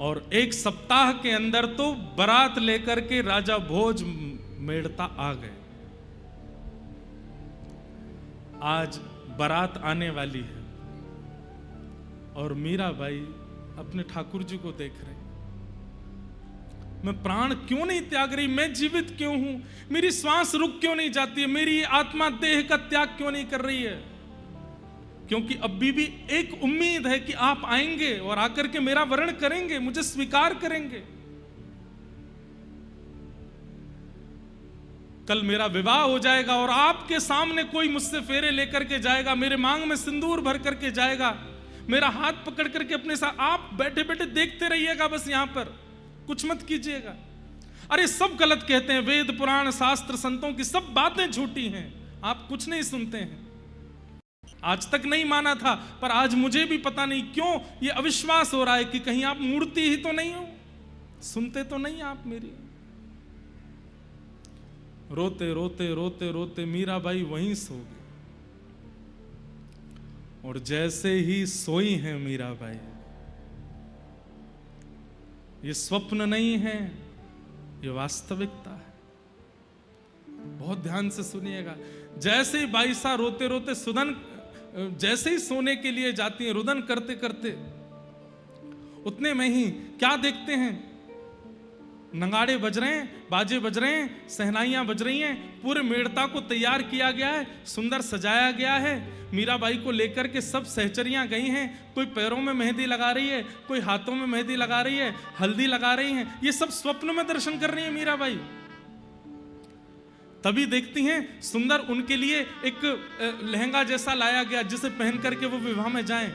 और एक सप्ताह के अंदर तो बारात लेकर के राजा भोज मेड़ता आ गए। आज बारात आने वाली है और मीराबाई अपने ठाकुर जी को देख रहे हैं। मैं प्राण क्यों नहीं त्याग रही, मैं जीवित क्यों हूं, मेरी श्वास रुक क्यों नहीं जाती है, मेरी आत्मा देह का त्याग क्यों नहीं कर रही है? क्योंकि अभी भी एक उम्मीद है कि आप आएंगे और आकर के मेरा वरण करेंगे, मुझे स्वीकार करेंगे। कल मेरा विवाह हो जाएगा और आपके सामने कोई मुझसे फेरे लेकर के जाएगा, मेरे मांग में सिंदूर भर करके जाएगा, मेरा हाथ पकड़ करके अपने साथ, आप बैठे बैठे देखते रहिएगा, बस यहां पर कुछ मत कीजिएगा। अरे सब गलत कहते हैं, वेद पुराण शास्त्र संतों की सब बातें झूठी हैं, आप कुछ नहीं सुनते हैं। आज तक नहीं माना था, पर आज मुझे भी पता नहीं क्यों ये अविश्वास हो रहा है कि कहीं आप मूर्ति ही तो नहीं हो, सुनते तो नहीं आप मेरी। रोते रोते रोते रोते मीराबाई वहीं सो गई। और जैसे ही सोई हैं मीराबाई, ये स्वप्न नहीं है, ये वास्तविकता है। बहुत ध्यान से सुनिएगा। जैसे ही बाईसा रोते रोते सुदन, जैसे ही सोने के लिए जाती है रुदन करते करते, उतने में ही क्या देखते हैं, नगाड़े बज रहे हैं, बाजे बज रहे हैं, सहनाइयां बज रही हैं, पूरे मेड़ता को तैयार किया गया है, सुंदर सजाया गया है। मीराबाई को लेकर के सब सहचरियां गई हैं, कोई पैरों में मेहंदी लगा रही है, कोई हाथों में मेहंदी लगा रही है, हल्दी लगा रही हैं। ये सब स्वप्न में दर्शन कर रही है मीराबाई। तभी देखती हैं सुंदर उनके लिए एक लहंगा जैसा लाया गया, जिसे पहन करके वो विवाह में जाएं।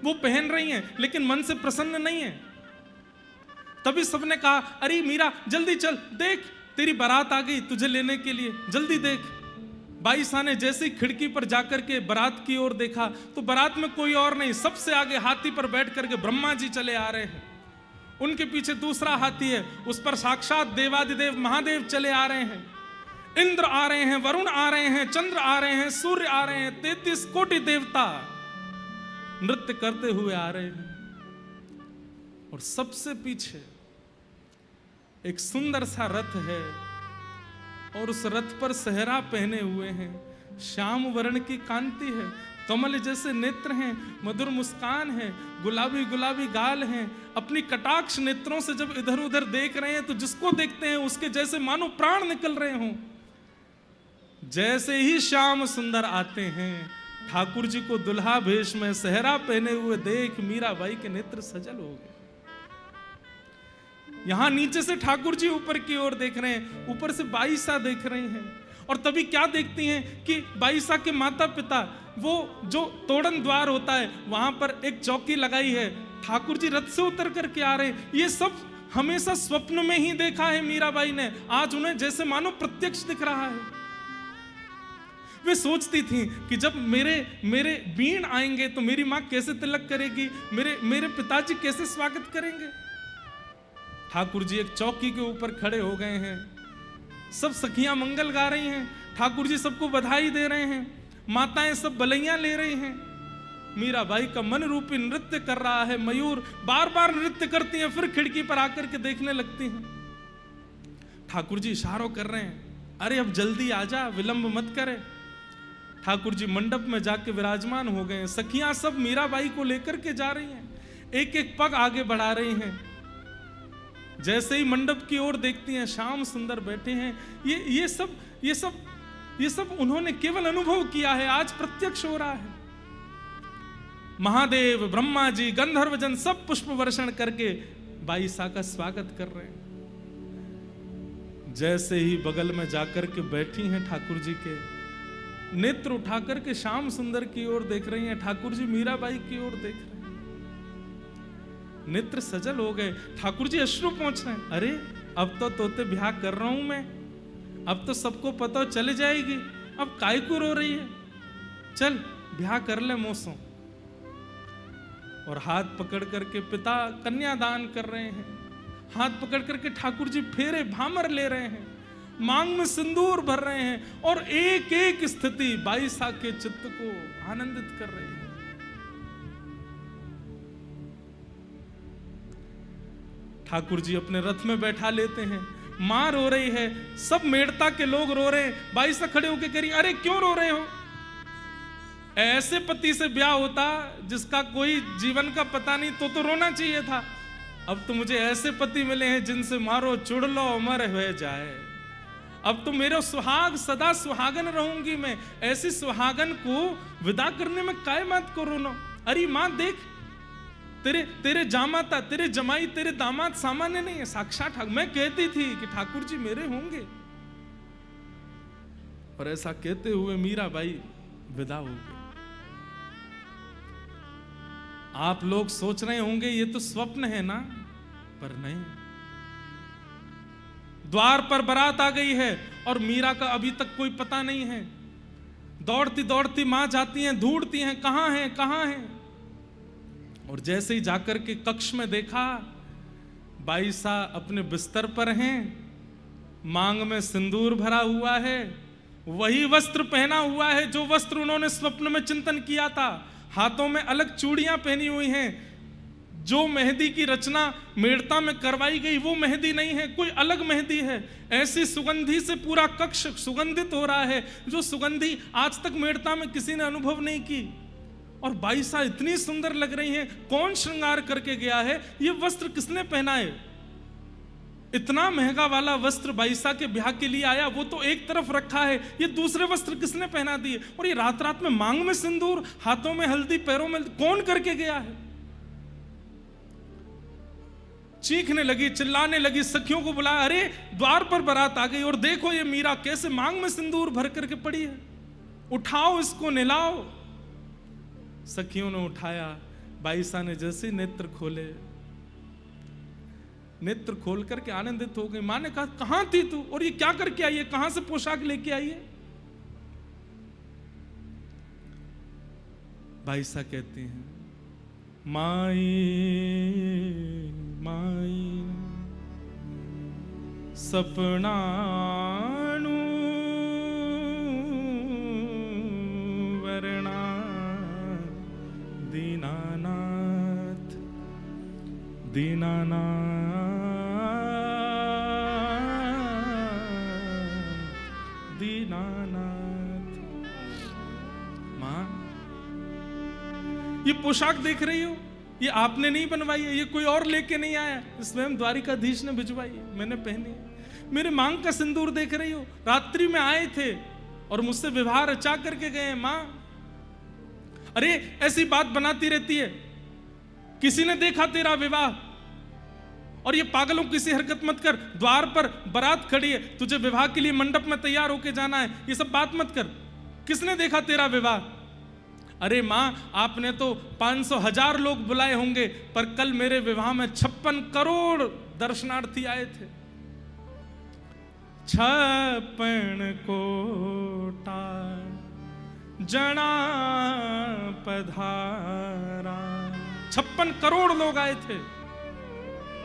वो पहन रही हैं लेकिन मन से प्रसन्न नहीं है। तभी सबने कहा, अरे मीरा जल्दी चल, देख तेरी बारात आ गई तुझे लेने के लिए, जल्दी देख। बाईसा ने जैसे ही खिड़की पर जाकर के बारात की ओर देखा तो बारात में कोई और नहीं, सबसे आगे हाथी पर बैठ करके ब्रह्मा जी चले आ रहे हैं। उनके पीछे दूसरा हाथी है, उस पर साक्षात देवादिदेव महादेव चले आ रहे हैं। इंद्र आ रहे हैं, वरुण आ रहे हैं, चंद्र आ रहे हैं, सूर्य आ रहे हैं, 33 कोटि देवता नृत्य करते हुए आ रहे हैं। और सबसे पीछे एक सुंदर सा रथ है और उस रथ पर सेहरा पहने हुए हैं, श्याम वर्ण की कांति है, कमल जैसे नेत्र हैं, मधुर मुस्कान है, गुलाबी गुलाबी गाल हैं। अपनी कटाक्ष नेत्रों से जब इधर उधर देख रहे हैं तो जिसको देखते हैं उसके जैसे मानो प्राण निकल रहे हों। जैसे ही श्याम सुंदर आते हैं, ठाकुर जी को दुल्हा भेष में सेहरा पहने हुए देख मीराबाई के नेत्र सजल हो गए। यहां नीचे से ठाकुर जी ऊपर की ओर देख रहे हैं, ऊपर से बाईसा देख रही हैं। और तभी क्या देखती हैं कि बाईसा के माता पिता, वो जो तोड़न द्वार होता है वहां पर एक चौकी लगाई है, ठाकुर जी रथ से उतर करके आ रहे हैं। ये सब हमेशा स्वप्न में ही देखा है मीराबाई ने, आज उन्हें जैसे मानो प्रत्यक्ष दिख रहा है। वे सोचती थी कि जब मेरे बीण आएंगे तो मेरी माँ कैसे तिलक करेगी, मेरे पिताजी कैसे स्वागत करेंगे। ठाकुर जी एक चौकी के ऊपर खड़े हो गए हैं, सब सखियां मंगल गा रही हैं, ठाकुर जी सबको बधाई दे रहे हैं, माताएं सब बलैया ले रही हैं। मीराबाई का मन रूपी नृत्य कर रहा है मयूर, बार बार नृत्य करती हैं, फिर खिड़की पर आकर के देखने लगती हैं। ठाकुर जी इशारों कर रहे हैं, अरे अब जल्दी आजा, विलंब मत करे। ठाकुर जी मंडप में जाके विराजमान हो गए। सखियां सब मीराबाई को लेकर के जा रही हैं, एक एक पग आगे बढ़ा रही हैं। जैसे ही मंडप की ओर देखती हैं, श्याम सुंदर बैठे हैं। ये सब उन्होंने केवल अनुभव किया है, आज प्रत्यक्ष हो रहा है। महादेव, ब्रह्मा जी, गंधर्वजन सब पुष्प वर्षण करके बाईसा का स्वागत कर रहे हैं। जैसे ही बगल में जाकर के बैठी हैं ठाकुर जी के, नेत्र उठाकर के श्याम सुंदर की ओर देख रही हैं, ठाकुर जी मीराबाई की ओर देख रहे हैं। नेत्र सजल हो गए, ठाकुर जी अश्रु पहुंच रहे हैं। अरे अब तो तोते ब्याह कर रहा हूं मैं, अब तो सबको पता चल जाएगी, अब काय को रो रही है, चल ब्याह कर ले मौसों। और हाथ पकड़ करके पिता कन्यादान कर रहे हैं, हाथ पकड़ करके ठाकुर जी फेरे भामर ले रहे हैं, मांग में सिंदूर भर रहे हैं और एक एक स्थिति बाईसा के चित्त को आनंदित कर रही है। ठाकुर जी अपने रथ में बैठा लेते हैं, मां रो रही है, सब मेड़ता के लोग रो रहे हैं। बाईसा खड़े होकर कह रही, अरे क्यों रो रहे हो? ऐसे पति से ब्याह होता जिसका कोई जीवन का पता नहीं तो रोना चाहिए था। अब तो मुझे ऐसे पति मिले हैं जिनसे मारो चुड़ लो अमर हो जाए। अब तो मेरा सुहाग सदा सुहागन रहूंगी मैं, ऐसी सुहागन को विदा करने में काय मत को रोना। अरे मां देख, तेरे जामाता, तेरे जमाई, तेरे दामाद सामान्य नहीं है, साक्षात मैं कहती थी कि ठाकुर जी मेरे होंगे। और ऐसा कहते हुए मीराबाई विदा हो गई। आप लोग सोच रहे होंगे ये तो स्वप्न है ना, पर नहीं। द्वार पर बारात आ गई है और मीरा का अभी तक कोई पता नहीं है। दौड़ती दौड़ती मां जाती हैं, ढूंढती हैं कहां है कहां है। और जैसे ही जाकर के कक्ष में देखा, बाईसा अपने बिस्तर पर हैं, मांग में सिंदूर भरा हुआ है, वही वस्त्र पहना हुआ है जो वस्त्र उन्होंने स्वप्न में चिंतन किया था। हाथों में अलग चूड़ियां पहनी हुई हैं। जो मेहंदी की रचना मेड़ता में करवाई गई वो मेहंदी नहीं है, कोई अलग मेहंदी है। ऐसी सुगंधी से पूरा कक्ष सुगंधित हो रहा है जो सुगंधी आज तक मेड़ता में किसी ने अनुभव नहीं की। और बाईसा इतनी सुंदर लग रही हैं। कौन श्रृंगार करके गया है? ये वस्त्र किसने पहना है? इतना महंगा वाला वस्त्र बाईसा के ब्याह के लिए आया, वो तो एक तरफ रखा है, ये दूसरे वस्त्र किसने पहना दिए? और ये रात रात में मांग में सिंदूर, हाथों में हल्दी, पैरों में, कौन करके गया है? चीखने लगी, चिल्लाने लगी, सखियों को बुलाया, अरे द्वार पर बारात आ गई और देखो ये मीरा कैसे मांग में सिंदूर भर करके पड़ी है, उठाओ इसको, नहलाओ। सखियों ने उठाया। बाईसा ने जैसे नेत्र खोले, नेत्र खोल करके आनंदित हो गई। मां ने कहा, कहां थी तू और ये क्या करके आई है, कहां से पोशाक लेके आई है? बाईसा कहती हैं, माई माई सपनानु वरणा दीनानाथ दीनानाथ दीनानाथ। मां, ये पोशाक देख रही हो, ये आपने नहीं बनवाई है, ये कोई और लेके नहीं आया, स्वयं द्वारिकाधीश ने भिजवाई है, मैंने पहनी है। मेरे मांग का सिंदूर देख रही हो, रात्रि में आए थे और मुझसे विवाह रचा करके गए। मां, अरे ऐसी बात बनाती रहती है, किसी ने देखा तेरा विवाह? और ये पागलों किसी हरकत मत कर, द्वार पर बारात खड़ी है, तुझे विवाह के लिए मंडप में तैयार होके जाना है, ये सब बात मत कर। किसने देखा तेरा विवाह? अरे मां, आपने तो 500,000 लोग बुलाए होंगे, पर कल मेरे विवाह में 56 करोड़ दर्शनार्थी आए थे। 56 कोटा जना पधारा, 56 करोड़ लोग आए थे।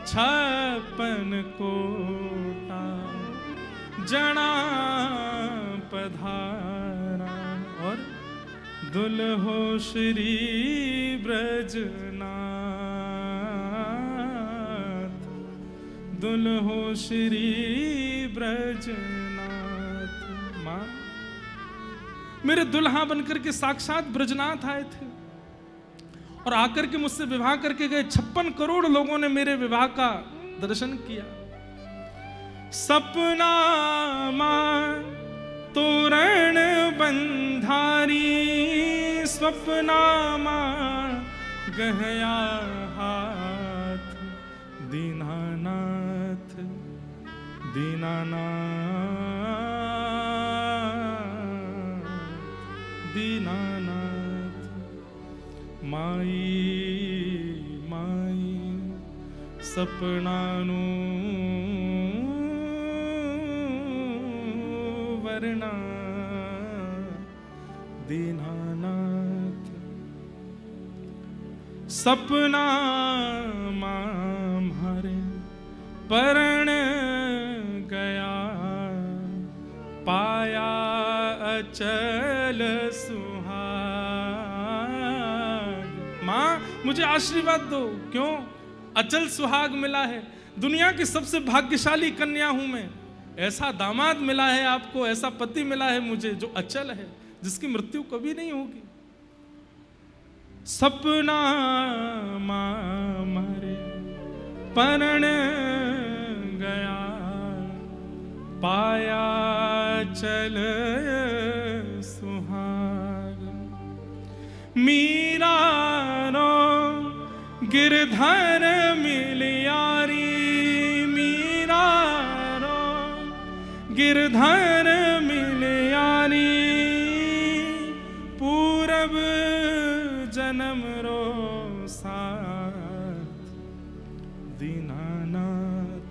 56 कोटा जना पधारा। और दुल्हो श्री ब्रजनाथ, दुल्हो श्री ब्रजनाथ। मां, मेरे दुल्हा बनकर के साक्षात ब्रजनाथ आए थे और आकर के मुझसे विवाह करके गए। 56 करोड़ लोगों ने मेरे विवाह का दर्शन किया। सपना मां तोरण बंधारी, स्वप्ना मां गहया हाथ, दीनानाथ दीनानाथ दीनानाथ। माई माई सपनानु वरना दीनानाथ। सपना मारे परण गया, पाया अचल सुहाग। माँ मुझे आशीर्वाद दो। क्यों? अचल सुहाग मिला है। दुनिया की सबसे भाग्यशाली कन्या हूं मैं। ऐसा दामाद मिला है आपको, ऐसा पति मिला है मुझे जो अचल है, जिसकी मृत्यु कभी नहीं होगी। सपना मारे परण गया, पाया चल सुहाग। मीरा रो गिरधर मिलियारी, मीरा रो गिरधर मिलियारी। पूरब जन्म रो साथ, दीनानाथ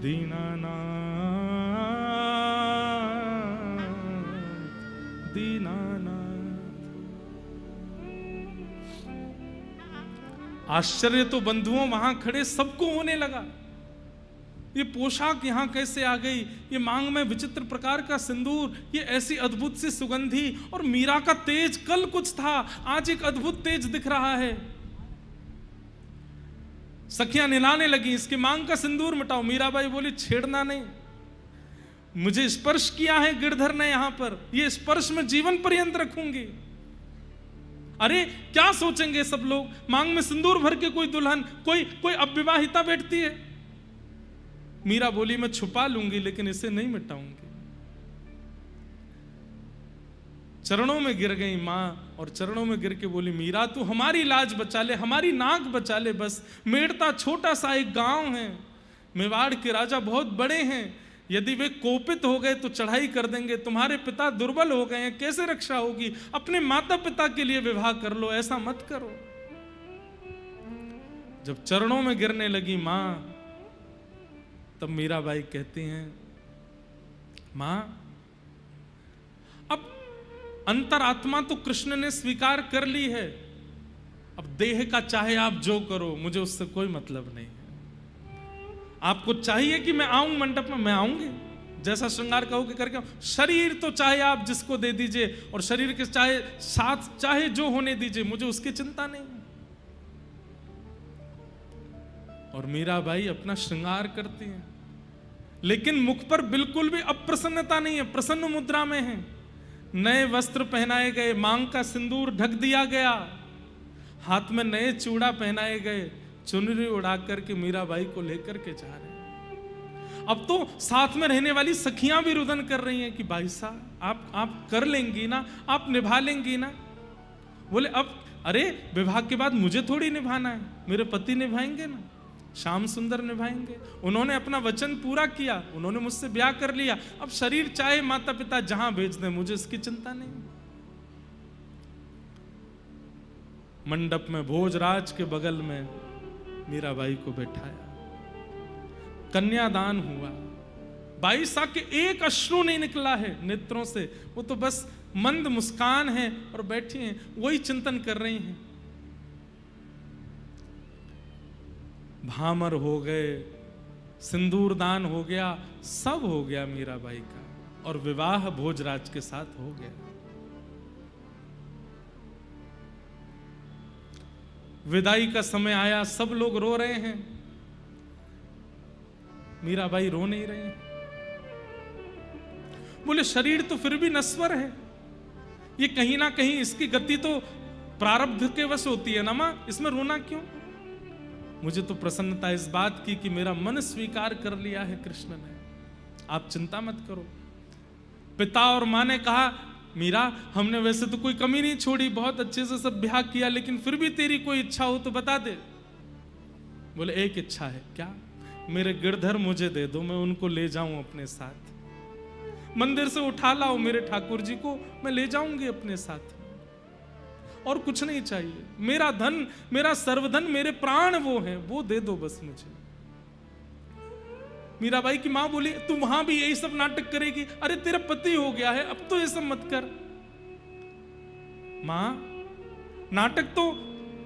दीनानाथ दीनानाथ। आश्चर्य तो बंधुओं वहां खड़े सबको होने लगा। ये पोशाक यहां कैसे आ गई? ये मांग में विचित्र प्रकार का सिंदूर, ये ऐसी अद्भुत सी सुगंधी, और मीरा का तेज कल कुछ था, आज एक अद्भुत तेज दिख रहा है। सखियां निलाने लगी, इसकी मांग का सिंदूर मिटाओ। मीराबाई बोली छेड़ना नहीं, मुझे स्पर्श किया है गिरधर ने यहां पर, ये स्पर्श में जीवन पर्यंत रखूंगी। अरे क्या सोचेंगे सब लोग? मांग में सिंदूर भर के कोई दुल्हन, कोई अविवाहिता बैठती है। मीरा बोली मैं छुपा लूंगी लेकिन इसे नहीं मिटाऊंगी। चरणों में गिर गई मां, और चरणों में गिर के बोली मीरा तू हमारी लाज बचा ले, हमारी नाक बचा ले बस। मेड़ता छोटा सा एक गांव है, मेवाड़ के राजा बहुत बड़े हैं, यदि वे कोपित हो गए तो चढ़ाई कर देंगे। तुम्हारे पिता दुर्बल हो गए हैं, कैसे रक्षा होगी? अपने माता पिता के लिए विवाह कर लो, ऐसा मत करो। जब चरणों में गिरने लगी मां, तब मीराबाई कहती हैं मां अब अंतरात्मा तो कृष्ण ने स्वीकार कर ली है, अब देह का चाहे आप जो करो, मुझे उससे कोई मतलब नहीं है। आपको चाहिए कि मैं आऊं मंडप में, मैं आऊंगी, जैसा श्रृंगार कहोगे करके। शरीर तो चाहे आप जिसको दे दीजिए, और शरीर के चाहे साथ चाहे जो होने दीजिए, मुझे उसकी चिंता नहीं। और मीराबाई अपना श्रृंगार करती हैं, लेकिन मुख पर बिल्कुल भी अप्रसन्नता नहीं है, प्रसन्न मुद्रा में है। नए वस्त्र पहनाए गए, मांग का सिंदूर ढक दिया गया, हाथ में नए चूड़ा पहनाए गए, चुनरी उड़ा करके मीराबाई को लेकर के जा रहे हैं। अब तो साथ में रहने वाली सखियां भी रुदन कर रही हैं कि भाई साहब आप कर लेंगी ना, आप निभा लेंगी ना। बोले अब अरे विवाह के बाद मुझे थोड़ी निभाना है, मेरे पति निभाएंगे ना, श्याम सुंदर निभाएंगे। उन्होंने अपना वचन पूरा किया, उन्होंने मुझसे ब्याह कर लिया। अब शरीर चाहे माता पिता जहां भेज दें, मुझे इसकी चिंता नहीं। मंडप में भोजराज के बगल में मीराबाई को बैठाया, कन्यादान हुआ। 22 साल के एक अश्रु नहीं निकला है नेत्रों से, वो तो बस मंद मुस्कान है और बैठी हैं, वही चिंतन कर रही हैं। भामर हो गए, सिंदूर दान हो गया, सब हो गया मीराबाई का, और विवाह भोजराज के साथ हो गया। विदाई का समय आया, सब लोग रो रहे हैं, मीराबाई रो नहीं रही। बोले शरीर तो फिर भी नश्वर है, ये कहीं ना कहीं इसकी गति तो प्रारब्ध के वश होती है ना मां, इसमें रोना क्यों? मुझे तो प्रसन्नता इस बात की कि मेरा मन स्वीकार कर लिया है कृष्ण ने, आप चिंता मत करो। पिता और मां ने कहा मीरा, हमने वैसे तो कोई कमी नहीं छोड़ी, बहुत अच्छे से सब ब्याह किया, लेकिन फिर भी तेरी कोई इच्छा हो तो बता दे। बोले एक इच्छा है। क्या? मेरे गिरधर मुझे दे दो, मैं उनको ले जाऊं अपने साथ। मंदिर से उठा लाओ मेरे ठाकुर जी को, मैं ले जाऊंगी अपने साथ, और कुछ नहीं चाहिए। मेरा धन, मेरा सर्वधन, मेरे प्राण वो हैं, वो दे दो बस मुझे। मीराबाई की मां बोली, तू वहां भी यही सब नाटक करेगी? अरे तेरा पति हो गया है, अब तो ये सब मत कर। मां, नाटक तो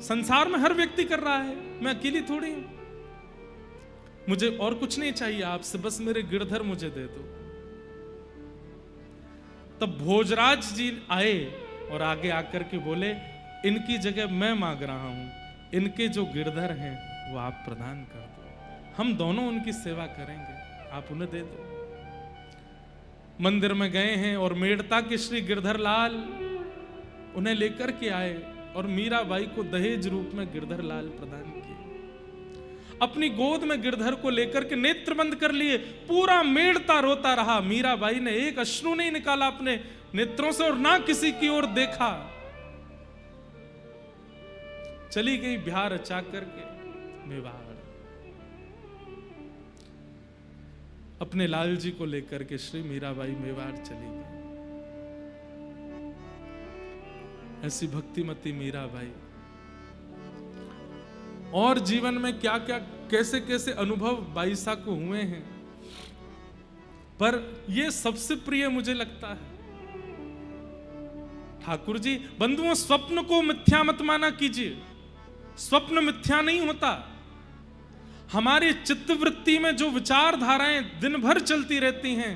संसार में हर व्यक्ति कर रहा है, मैं अकेली थोड़ी हूं। मुझे और कुछ नहीं चाहिए आपसे, बस मेरे गिरधर मुझे दे दो। तब भोजराज जी आए और आगे आकर के बोले, इनकी जगह मैं मांग रहा हूं, इनके जो गिरधर हैं वो आप प्रदान कर दो, हम दोनों उनकी सेवा करेंगे, आप उन्हें दे दो। मंदिर में गए हैं और मेड़ता के श्री गिरधर लाल उन्हें लेकर के आए और मीराबाई को दहेज रूप में गिरधर लाल प्रदान किए। अपनी गोद में गिरधर को लेकर के नेत्र बंद कर लिए, पूरा मेड़ता रोता रहा। मीराबाई ने एक अश्रु नहीं निकाला अपने नेत्रों से और ना किसी की ओर देखा। चली गई ब्याह रचा करके मेवाड़, अपने लाल जी को लेकर के श्री मीराबाई मेवाड़ चली गई। ऐसी भक्तिमती मीराबाई। और जीवन में क्या क्या कैसे कैसे अनुभव बाईसा को हुए हैं, पर यह सबसे प्रिय मुझे लगता है ठाकुर जी, बंधुओं, स्वप्न को मिथ्या मत माना कीजिए। स्वप्न मिथ्या नहीं होता। हमारी चित्तवृत्ति में जो विचारधाराएं दिन भर चलती रहती हैं,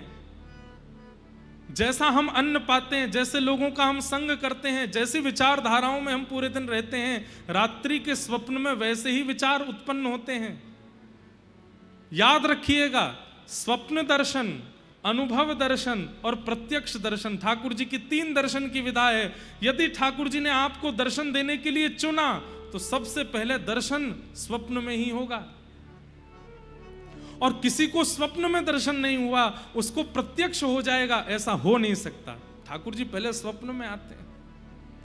जैसा हम अन्न पाते हैं, जैसे लोगों का हम संग करते हैं, जैसी विचारधाराओं में हम पूरे दिन रहते हैं, रात्रि के स्वप्न में वैसे ही विचार उत्पन्न होते हैं। याद रखिएगा, स्वप्न दर्शन, अनुभव दर्शन और प्रत्यक्ष दर्शन, ठाकुर जी की 3 दर्शन की विधा है। यदि ठाकुर जी ने आपको दर्शन देने के लिए चुना तो सबसे पहले दर्शन स्वप्न में ही होगा। और किसी को स्वप्न में दर्शन नहीं हुआ उसको प्रत्यक्ष हो जाएगा, ऐसा हो नहीं सकता। ठाकुर जी पहले स्वप्न में आते हैं।